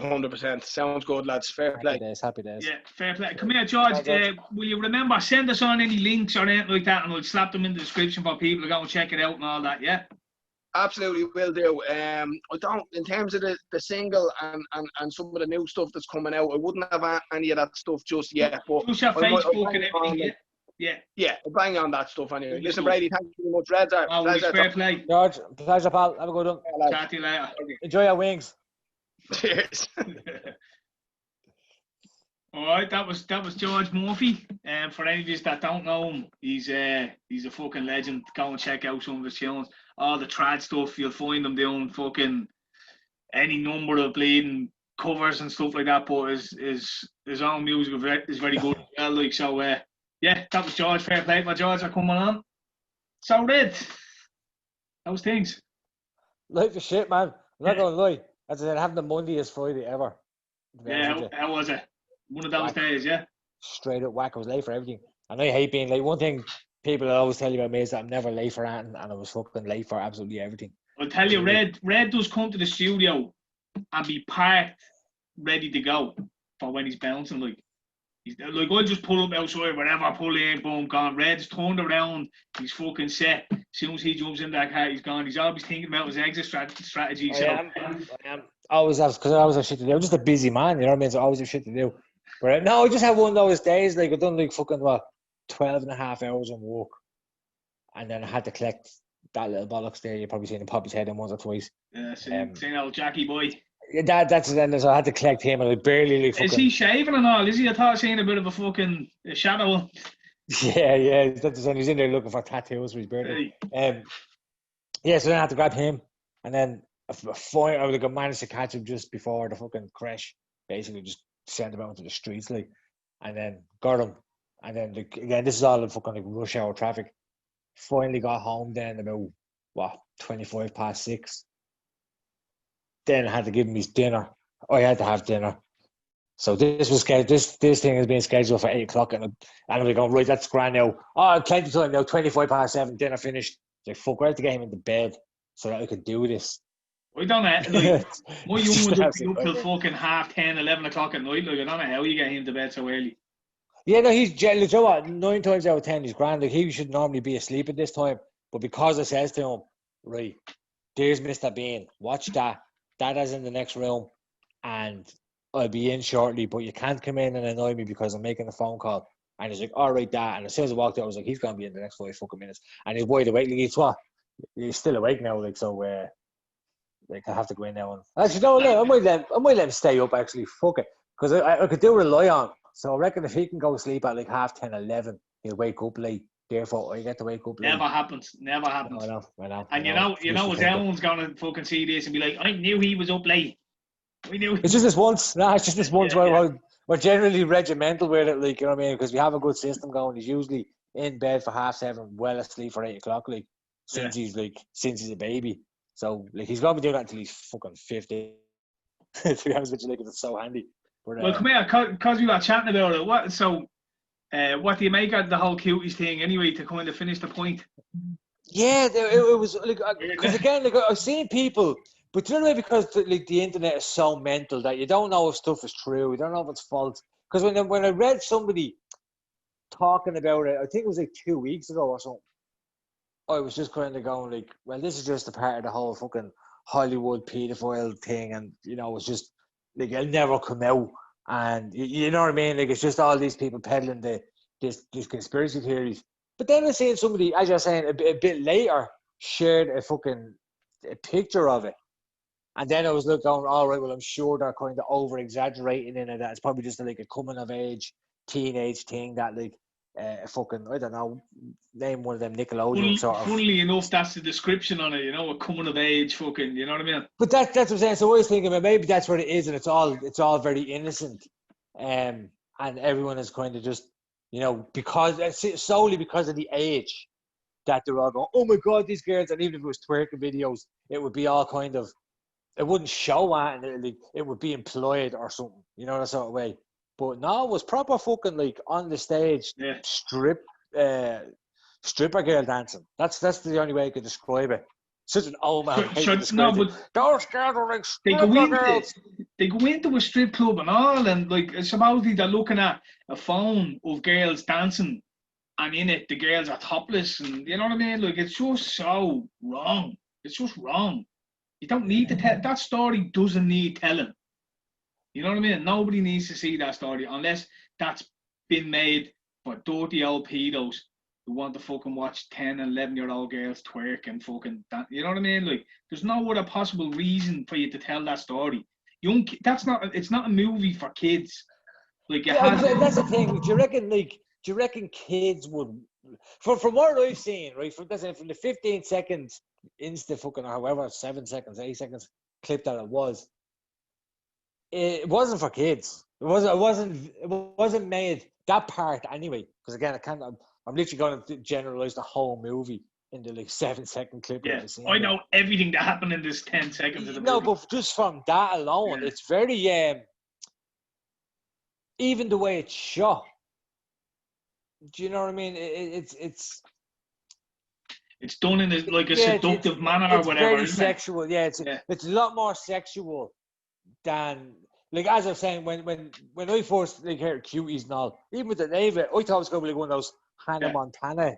100%. Sounds good, lads. Fair play. Happy days. Yeah, fair play. Come here, George. Will you remember, send us on any links or anything like that, and we'll slap them in the description for people to go and check it out and all that, yeah? Absolutely will do. I don't, in terms of the single and some of the new stuff that's coming out, I wouldn't have any of that stuff just yet. But just your Facebook and everything, Yeah, bang on that stuff anyway. Listen, Brady, thank you very much. Reds fair play. George, pleasure, pal. Have a good one. Chat to you later. Enjoy your wings. Cheers. All right, that was George Murphy. For any of you that don't know him, he's a fucking legend. Go and check out some of his tunes. All the trad stuff, you'll find him doing fucking any number of bleeding covers and stuff like that. But his own music is very good as well. Like so, yeah, that was George. Fair play for George for coming on. So Red, how's things? Life is shit, man. I'm not gonna lie. As I said, having the Mondiest Friday ever. Yeah, how was it? One of those days, yeah? Straight up whack. I was late for everything. And I hate being late. One thing people always tell you about me is that I'm never late for anything, and I was fucking late for absolutely everything. I'll tell you, Red does come to the studio and be parked, ready to go for when he's bouncing. Like I'll just pull up outside, whatever, pull in, boom, gone. Red's turned around, he's fucking set. As soon as he jumps in that car, he's gone. He's always thinking about his exit strategy. I am. I always have, because I always have shit to do. I'm just a busy man, you know what I mean? So I always have shit to do. Right? No, I just had one of those days. Like I done like fucking 12 and a half hours on work, and then I had to collect that little bollocks there. You've probably seen him pop his head in once or twice. Yeah, seen old Jackie boy. Yeah, that's then. So I had to collect him, and I barely like fucking. Is he shaving and all? Is he? I thought I seen a bit of a fucking shadow. Yeah. That's the same. He's in there looking for tattoos for his birthday. Yeah, so then I had to grab him, and then I would have managed to catch him just before the fucking crash. Basically, just send him out into the streets, like, and then got him, and then like, again, this is all in fucking like rush hour traffic. Finally got home then about 6:25. Then I had to give him his dinner. I had to have dinner. So this was scheduled. This thing has been scheduled for 8:00, and I'm going right. That's grand now. Oh, plenty of time now. 7:25. Dinner finished. Like fuck, I had to get him into bed so that I could do this. I don't know. Like, my young ones will be up till fucking 10:30, 11 o'clock at night. Like, I don't know how you get him to bed so early. Yeah, no, he's jealous. You know what? 9 times out of 10, he's grand. Like, he should normally be asleep at this time, but because I says to him, right, there's Mr. Bean. Watch that. That is in the next room, and I'll be in shortly. But you can't come in and annoy me because I'm making a phone call. And he's like, all right, Dad. And as soon as I walked out, I was like, he's gonna be in the next 5 fucking minutes. And he's wide awake. Like, he's still awake now. Like, so, like, I have to go in now. And actually, no, I might let him stay up. Actually, fuck it, because I could do rely on. So I reckon if he can go to sleep at like 10:30, 11, he'll wake up late. Therefore, I get to wake up late. Never happens. I know. And you know, his own's gonna fucking see this and be like, I knew he was up late. We knew. It's just this once. No, it's just this once where we're generally regimental with it, like, you know what I mean? Because we have a good system going. He's usually in bed for 7:30, well asleep for 8 o'clock, like, since he's a baby. So, like, he's gonna be doing that until he's fucking 50. To be honest with you, like, it's so handy. But, well, come here, because we were chatting about it. What do you make of the whole Cuties thing anyway, to kind of finish the point? Yeah, it was like, because again, like, I've seen people, but you know what I mean? Because like the internet is so mental that you don't know if stuff is true, you don't know if it's false. Because when I read somebody talking about it, I think it was like 2 weeks ago or something, I was just kind of going like, well, this is just a part of the whole fucking Hollywood pedophile thing, and you know, it's just like it'll never come out, and you know what I mean? Like, it's just all these people peddling these conspiracy theories. But then I seen somebody, as you're saying, a bit later, shared a picture of it, and then I was looking going, all right, well, I'm sure they're kind of over exaggerating in it. That it's probably just like a coming of age teenage thing that like fucking, I don't know, name one of them Nickelodeon sort of. Funnily enough, that's the description on it, you know, a coming of age fucking, you know what I mean? But that's what I'm saying. So I was thinking, well, maybe that's what it is, and it's all very innocent, and everyone is kind of just, you know, solely because of the age that they're all going, oh my God, these girls, and even if it was twerking videos, it would be all kind of, it wouldn't show that, and it would be implied or something, you know, that sort of way. But no, it was proper fucking like on the stage, stripper girl dancing. That's the only way I could describe it. Such an old man. No, but those girls are like stripper girls. They go into a strip club and all, and like supposedly they're looking at a phone of girls dancing, and in it the girls are topless, and you know what I mean? Like, it's just so wrong. It's just wrong. You don't need to tell that story. Doesn't need telling. You know what I mean? Nobody needs to see that story unless that's been made for dirty old pedos who want to fucking watch 10 and 11-year-old girls twerk and fucking that. You know what I mean? Like, there's no other possible reason for you to tell that story. It's not a movie for kids. Like, that's the thing. Do you reckon kids would, from what I've seen, right? From the 15 seconds Insta fucking, or however, 7 seconds, 8 seconds clip that it wasn't for kids. It wasn't made, that part anyway. Because again, I'm literally going to generalize the whole movie into like 7 second clip. Yeah, I know everything that happened in this 10 seconds of the movie. No, but just from that alone, it's very even the way it's shot. Do you know what I mean? It's done in a seductive manner or whatever. It's very sexual. Yeah, it's a lot more sexual than, like, as I was saying, when I first like heard Cuties and all, even with the name of it, I thought it was going to be like one of those Hannah Montana.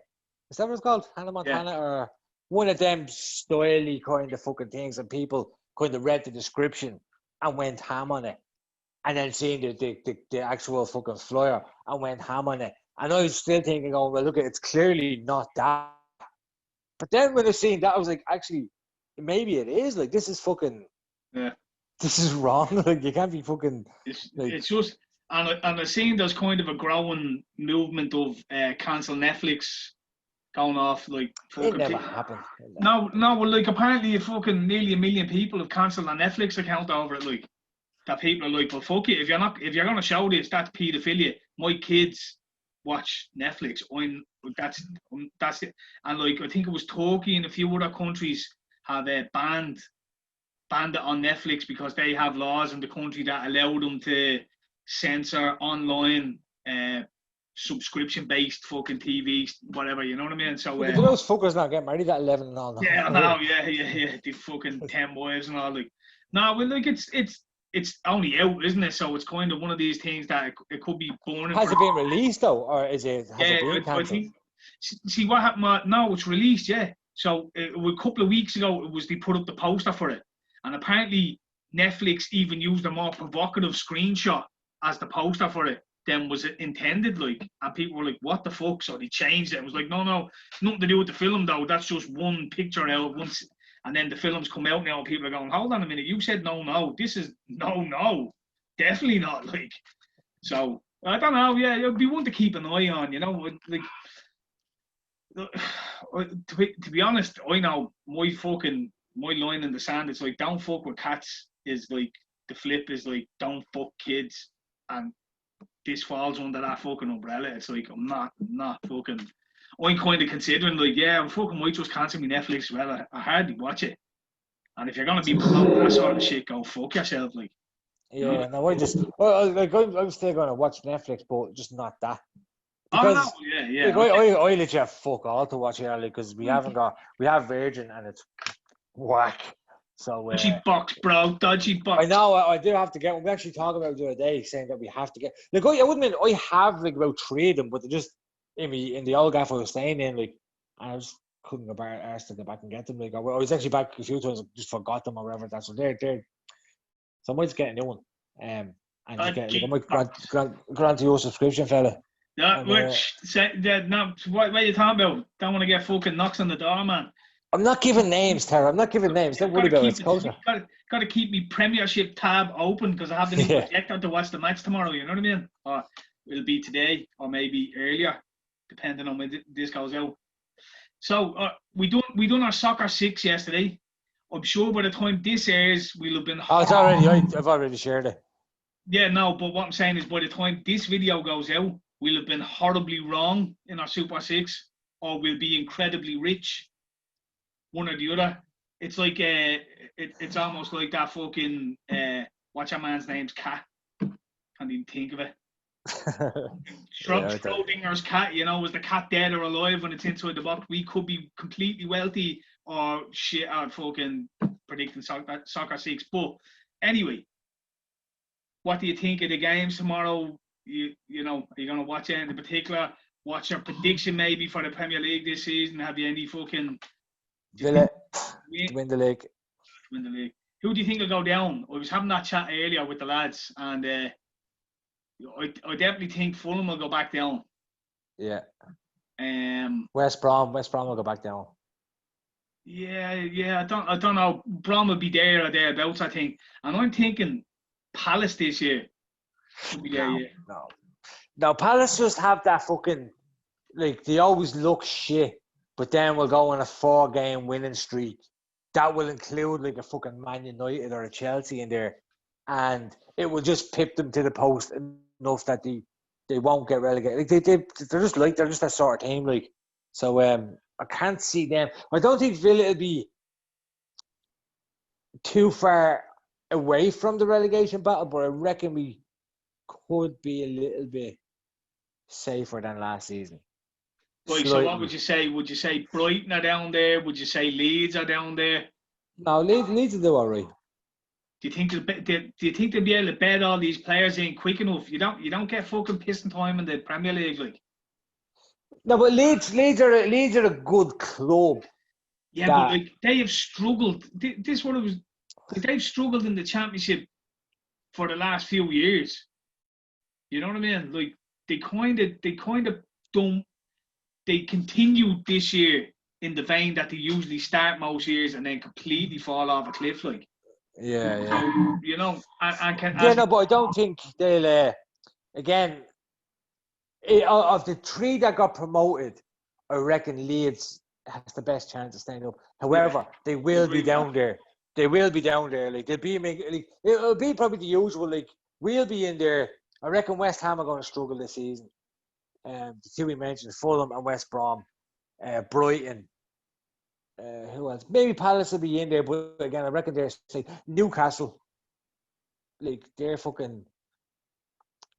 Is that what it's called? Hannah Montana, or one of them styly kind of fucking things, and people kind of read the description and went ham on it. and then seeing the actual fucking flyer and went ham on it. And I was still thinking, oh, well, look, it's clearly not that. But then when I seen that, I was like, actually, maybe it is. Like, this is fucking, this is wrong. Like, you can't be fucking. It's just, and I've seen there's kind of a growing movement of cancel Netflix going off. Like, fucking it never happened. No, well, like, apparently, fucking nearly 1 million people have cancelled a Netflix account over it. Like, that people are like, well, fuck it. If you're gonna show this, that's paedophilia. My kids watch Netflix. That's it. And like, I think it was Turkey and a few other countries have banned it on Netflix because they have laws in the country that allow them to censor online subscription-based fucking TVs, whatever, you know what I mean? So those fuckers not getting married at 11 and all that. Yeah, no, yeah, the fucking 10 wives and all. Like, no, well, like, it's only out, isn't it? So it's kind of one of these things that it could be born. Has it been released though, or has it been cancelled? I think, see what happened. No, it's released. Yeah. So a couple of weeks ago, they put up the poster for it, and apparently Netflix even used a more provocative screenshot as the poster for it than was it intended. Like, and people were like, "What the fuck?" So they changed it. It was like, no, nothing to do with the film though. That's just one picture out once. And then the films come out now and people are going, hold on a minute, you said no, this is no, definitely not. Like, so, I don't know, yeah, it'd be one to keep an eye on, you know, like, to be honest, I know my line in the sand is like, don't fuck with cats is like, the flip is like, don't fuck kids, and this falls under that fucking umbrella. It's like, I'm not fucking... I'm kind of considering, like, yeah, I'm fucking might just cancel my Netflix as well. I hardly watch it. And if you're going to be promoting that sort of shit, go fuck yourself, like. Yeah, no, I'm still going to watch Netflix, but just not that. Because, yeah. Like, I let you have fuck all to watch here, like, because we have Virgin and it's whack. So, dodgy box, bro, dodgy box. I know, I do have to get one. We actually talked about it the other day, saying that we have to get. Like, I wouldn't mean I have like about 3 of them, but they're just in the old gaff I was staying in, like, and I just couldn't go back and get them. Like, I was actually back a few times, just forgot them or whatever. That's what they're. So I might just get a new one. And just get, like, I might grant you a subscription, fella. Yeah, what are you talking about? Don't want to get fucking knocks on the door, man. I'm not giving names, Tera. I'm not giving names. Don't worry about it. It's closer. Got to keep me Premiership tab open because I have the new projector to watch the match tomorrow. You know what I mean? Or it'll be today or maybe earlier, depending on when this goes out. So we done our Soccer 6 yesterday. I'm sure by the time this airs, we'll have been... Oh, it's already... I've already shared it. Yeah, no, but what I'm saying is by the time this video goes out, we'll have been horribly wrong in our Super 6 or we'll be incredibly rich. One or the other. It's like... it's almost like that fucking... what's your man's name's cat? Can't even think of it. Schrodinger's cat, you know, was the cat dead or alive when it's inside the box? We could be completely wealthy or shit out fucking predicting Soccer 6. But anyway, what do you think of the games tomorrow? You know, are you going to watch any in particular? What's your prediction maybe for the Premier League this season? Have you any fucking... Villa win the league. Win the league. Who do you think will go down? I was having that chat earlier with the lads and I definitely think Fulham will go back down. Yeah. West Brom will go back down. Yeah. I don't know. Brom will be there or thereabouts, I think. And I'm thinking Palace this year. No, Palace just have that fucking, like, they always look shit, but then we'll go on a 4-game winning streak. That will include like a fucking Man United or a Chelsea in there, and it will just pip them to the post enough that they won't get relegated. Like they're just that sort of team. Like, so I can't see them. I don't think Villa will be too far away from the relegation battle, but I reckon we could be a little bit safer than last season. Right, so what would you say? Would you say Brighton are down there? Would you say Leeds are down there? No, Leeds will do all right. Do you think they'll be able to bed all these players in quick enough? You don't get fucking pissing time in the Premier League, like. No, but Leeds are a good club. Yeah, but like they have struggled. This what it was. Like, they've struggled in the Championship for the last few years. You know what I mean? Like they kind of don't. They continued this year in the vein that they usually start most years and then completely fall off a cliff. Like, Yeah. so, you know, and can Yeah, no, but I don't think they'll. Again, of the three that got promoted, I reckon Leeds has the best chance of staying up. However, they will be down there. They will be down there. Like they'll be, like, it'll be probably the usual. Like we'll be in there. I reckon West Ham are going to struggle this season. The two we mentioned, Fulham and West Brom, Brighton. Who else? Maybe Palace will be in there, but again, I reckon they're like Newcastle. Like they're fucking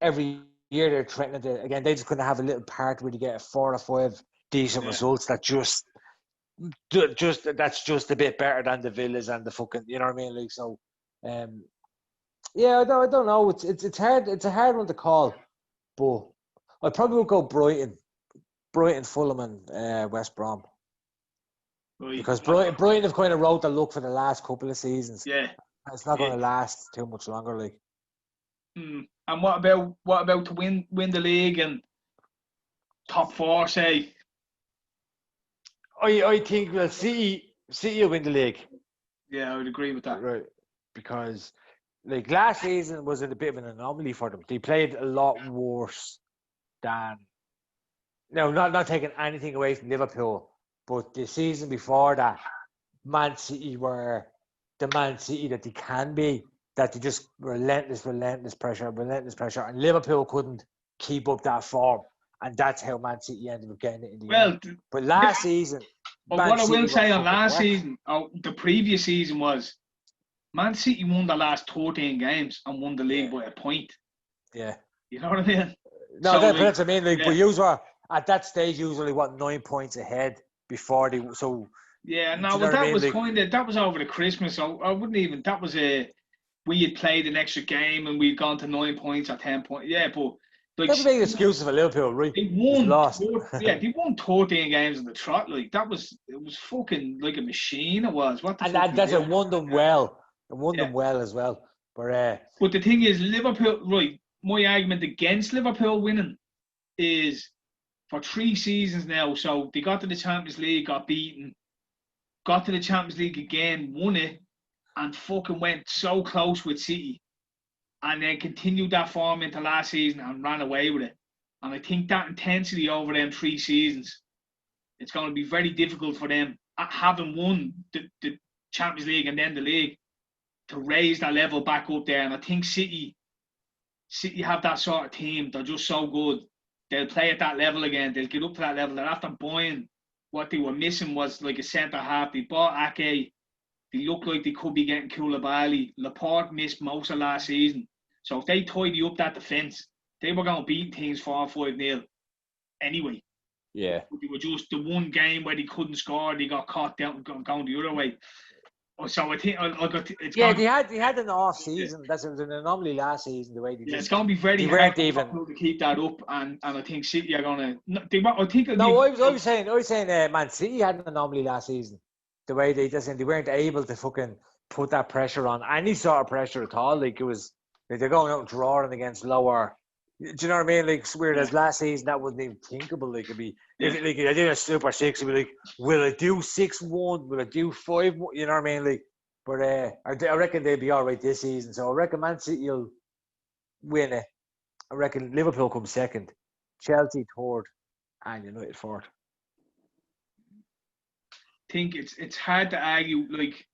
every year they're threatening to. Again, they just couldn't have a little part where you get 4 or 5 decent results that just that's just a bit better than the Villas and the fucking. You know what I mean? Like so. Yeah, I don't know. It's hard. It's a hard one to call, but I probably would go Brighton, Fulham, and West Brom. Right. Because Brighton have kind of wrote the look for the last couple of seasons. Yeah. It's not going to last too much longer. Like. And what about to win the league and top 4, say? I think City will win the league. Yeah, I would agree with that. Right, because like last season was a bit of an anomaly for them. They played a lot worse than. No, not taking anything away from Liverpool, but the season before that, Man City were the Man City that they can be. That they just relentless pressure, and Liverpool couldn't keep up that form, and that's how Man City ended up getting it in the end. But last season, but what I will say on last season, the previous season was Man City won the last 13 games and won the league by a point. Yeah, you know what I mean. No, so, that's what I mean. Like, but you were at that stage usually 9 points ahead before they. So yeah, no, but that was that was over the Christmas. So I wouldn't even. That was we had played an extra game and we'd gone to 9 points or 10 points. Yeah, but like that's a big excuse for Liverpool, right? They won. They won 13 games in the trot. Like it was fucking like a machine. It was. What the and fuck that's it. Won them well. It won them well as well. But the thing is, Liverpool. Right, my argument against Liverpool winning is for 3 seasons now. So they got to the Champions League, got beaten, got to the Champions League again, won it. And fucking went so close with City and then continued that form into last season and ran away with it. And I think that intensity over them 3 seasons, it's going to be very difficult for them, having won the Champions League and then the league, to raise that level back up there. And I think City have that sort of team. They're just so good. They'll play at that level again. They'll get up to that level. They're after buying. What they were missing was like a centre-half. They bought Ake. They look like they could be getting Koulibaly. Laporte missed most of last season. So if they tidy up that defence, they were going to beat things 4-5-0 anyway. Yeah. They were just the one game where they couldn't score. They got caught down going the other way. So I think it's they had an off season. That's an anomaly last season. The way they it's going to be very hard to keep that up, and I think City are going to. I was saying, Man City had an anomaly last season. The way they weren't able to fucking put that pressure on, any sort of pressure at all. Like it was, like they're going out and drawing against lower. Do you know what I mean? Like whereas last season that wasn't even thinkable. Like it'd be if I did a Super 6, it'd be like, will it do 6-1? Will it do 5-1? You know what I mean? Like, but I reckon they'll be all right this season. So I reckon Man City will win it. I reckon Liverpool come second, Chelsea third, and United fourth. Think it's hard to argue. Like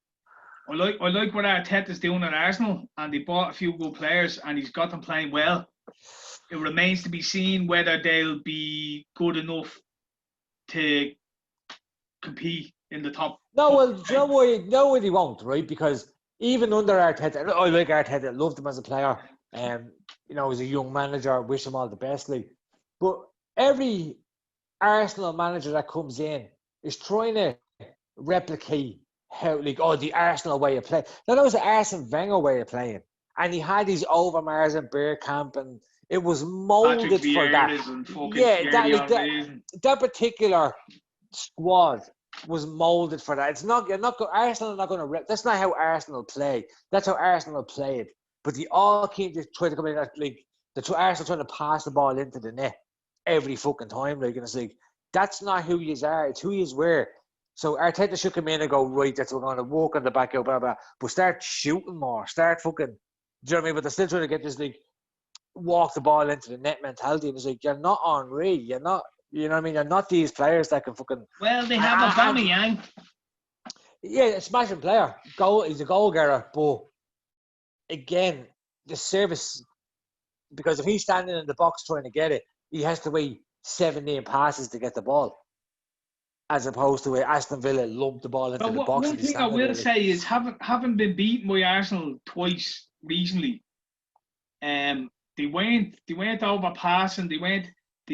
I like what Arteta's doing at Arsenal, and they bought a few good players, and he's got them playing well. It remains to be seen whether they'll be good enough to compete in the top. No, well, do you know why? No, he won't, right? Because even under Arteta, I like Arteta, loved him as a player. He's a young manager. Wish him all the best. Like, but every Arsenal manager that comes in is trying to replicate how, the Arsenal way of playing. That was the Arsene Wenger way of playing, and he had these Overmars and Bergkamp, and it was molded for that. That particular squad was molded for that. Arsenal are not going to. That's not how Arsenal play. That's how Arsenal played. but they all keep just trying to come in at, like, the Arsenal trying to pass the ball into the net every fucking time. Like, and it's like, that's not who you are. It's who you were. So Arteta should come in and go, right, that's what we're going to walk on the back out, blah, blah. But start shooting more. Start fucking, do you know what I mean? But they're still trying to get this, like, walk the ball into the net mentality. And it's like, you're not Henry. You're not, you know what I mean? You're not these players that can fucking... Well, they have Aubameyang. Yeah, a smashing player. He's a goal getter. But, again, the service... Because if he's standing in the box trying to get it, he has to wait 17 passes to get the ball. As opposed to Aston Villa lump the ball into the box. One thing I will say is, having been beaten by Arsenal twice recently, they weren't overpassing.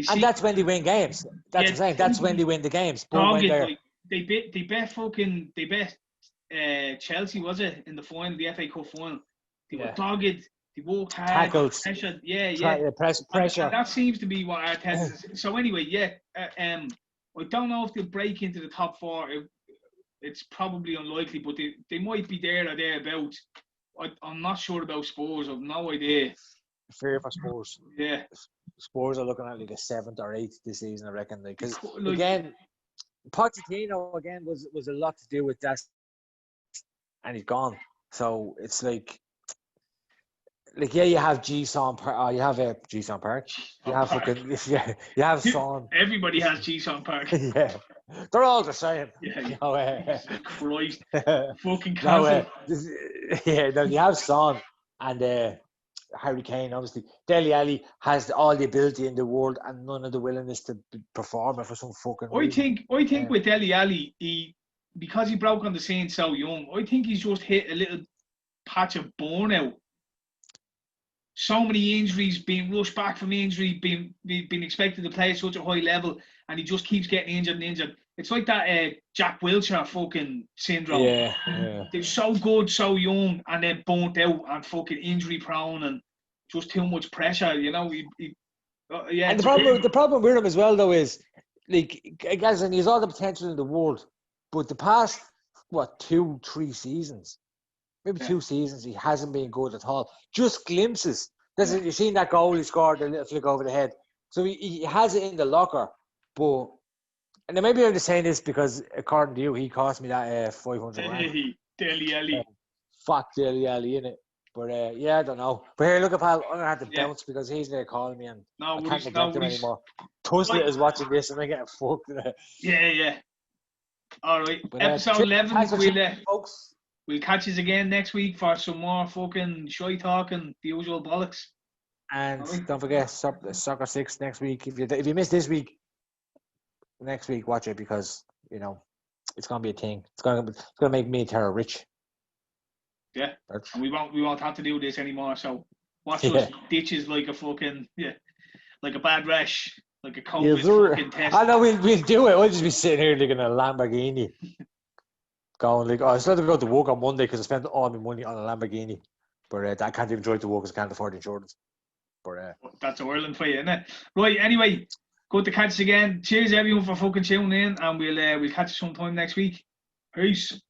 And that's when they win games. That's what I'm saying. That's when they win the games. They bet Chelsea, was it, in the final, the FA Cup final? They were dogged. They worked hard. Tackles. Pressure. Pressure. And that seems to be what Arteta is. So anyway, I don't know if they'll break into the top 4. It's probably unlikely, but they might be there or thereabouts. I'm not sure about Spurs. I've no idea. Fair for Spurs. Yeah. Spurs are looking at like a 7th or 8th this season, I reckon. Because again, Pochettino again was a lot to do with that, and he's gone. So it's like you have G-Son Park. You have G-Son Park. You have fucking you have Son. Everybody has G-Son Park. Yeah, they're all the same. Yeah. Christ. Fucking cancel. You have Son and Harry Kane. Obviously, Dele Alli has all the ability in the world and none of the willingness to perform it for some fucking reason. I think with Dele Alli, because he broke on the scene so young, I think he's just hit a little patch of burnout. So many injuries, being rushed back from injury, being expected to play at such a high level, and he just keeps getting injured and injured. It's like that Jack Wilshere fucking syndrome. Yeah. They're so good, so young, and then burnt out and fucking injury prone and just too much pressure. You know, And the problem with him as well, though, is like, guys, and he's all the potential in the world, but the past 2-3 seasons. Maybe 2 seasons, he hasn't been good at all. Just glimpses. You've seen that goal he scored, a little flick over the head. So he has it in the locker. But, and maybe I'm just saying this because, according to you, he cost me that 500 grand. Dele Alli. Fuck Dele Alli, innit? But, I don't know. But here, look, pal, I'm going to have to bounce because he's there calling me and I can't neglect him anymore. Tusslet is watching this and I'm getting fucked. Yeah. All right. But, episode 11, folks. We'll catch you again next week for some more fucking shy talk and the usual bollocks. And don't forget, Soccer 6 next week. If you miss this week, next week, watch it because, you know, it's going to be a thing. It's going to make me and Tera rich. Yeah. And we won't have to do this anymore. So watch us ditches like a fucking, like a bad rash, like a COVID fucking test. I know we'll do it. We'll just be sitting here like in a Lamborghini. Going like, I still have to go to work on Monday because I spent all my money on a Lamborghini. But I can't even drive to work because I can't afford insurance. But that's Ireland for you, isn't it? Right, anyway, good to catch you again. Cheers everyone for fucking tuning in, and we'll catch you sometime next week. Peace.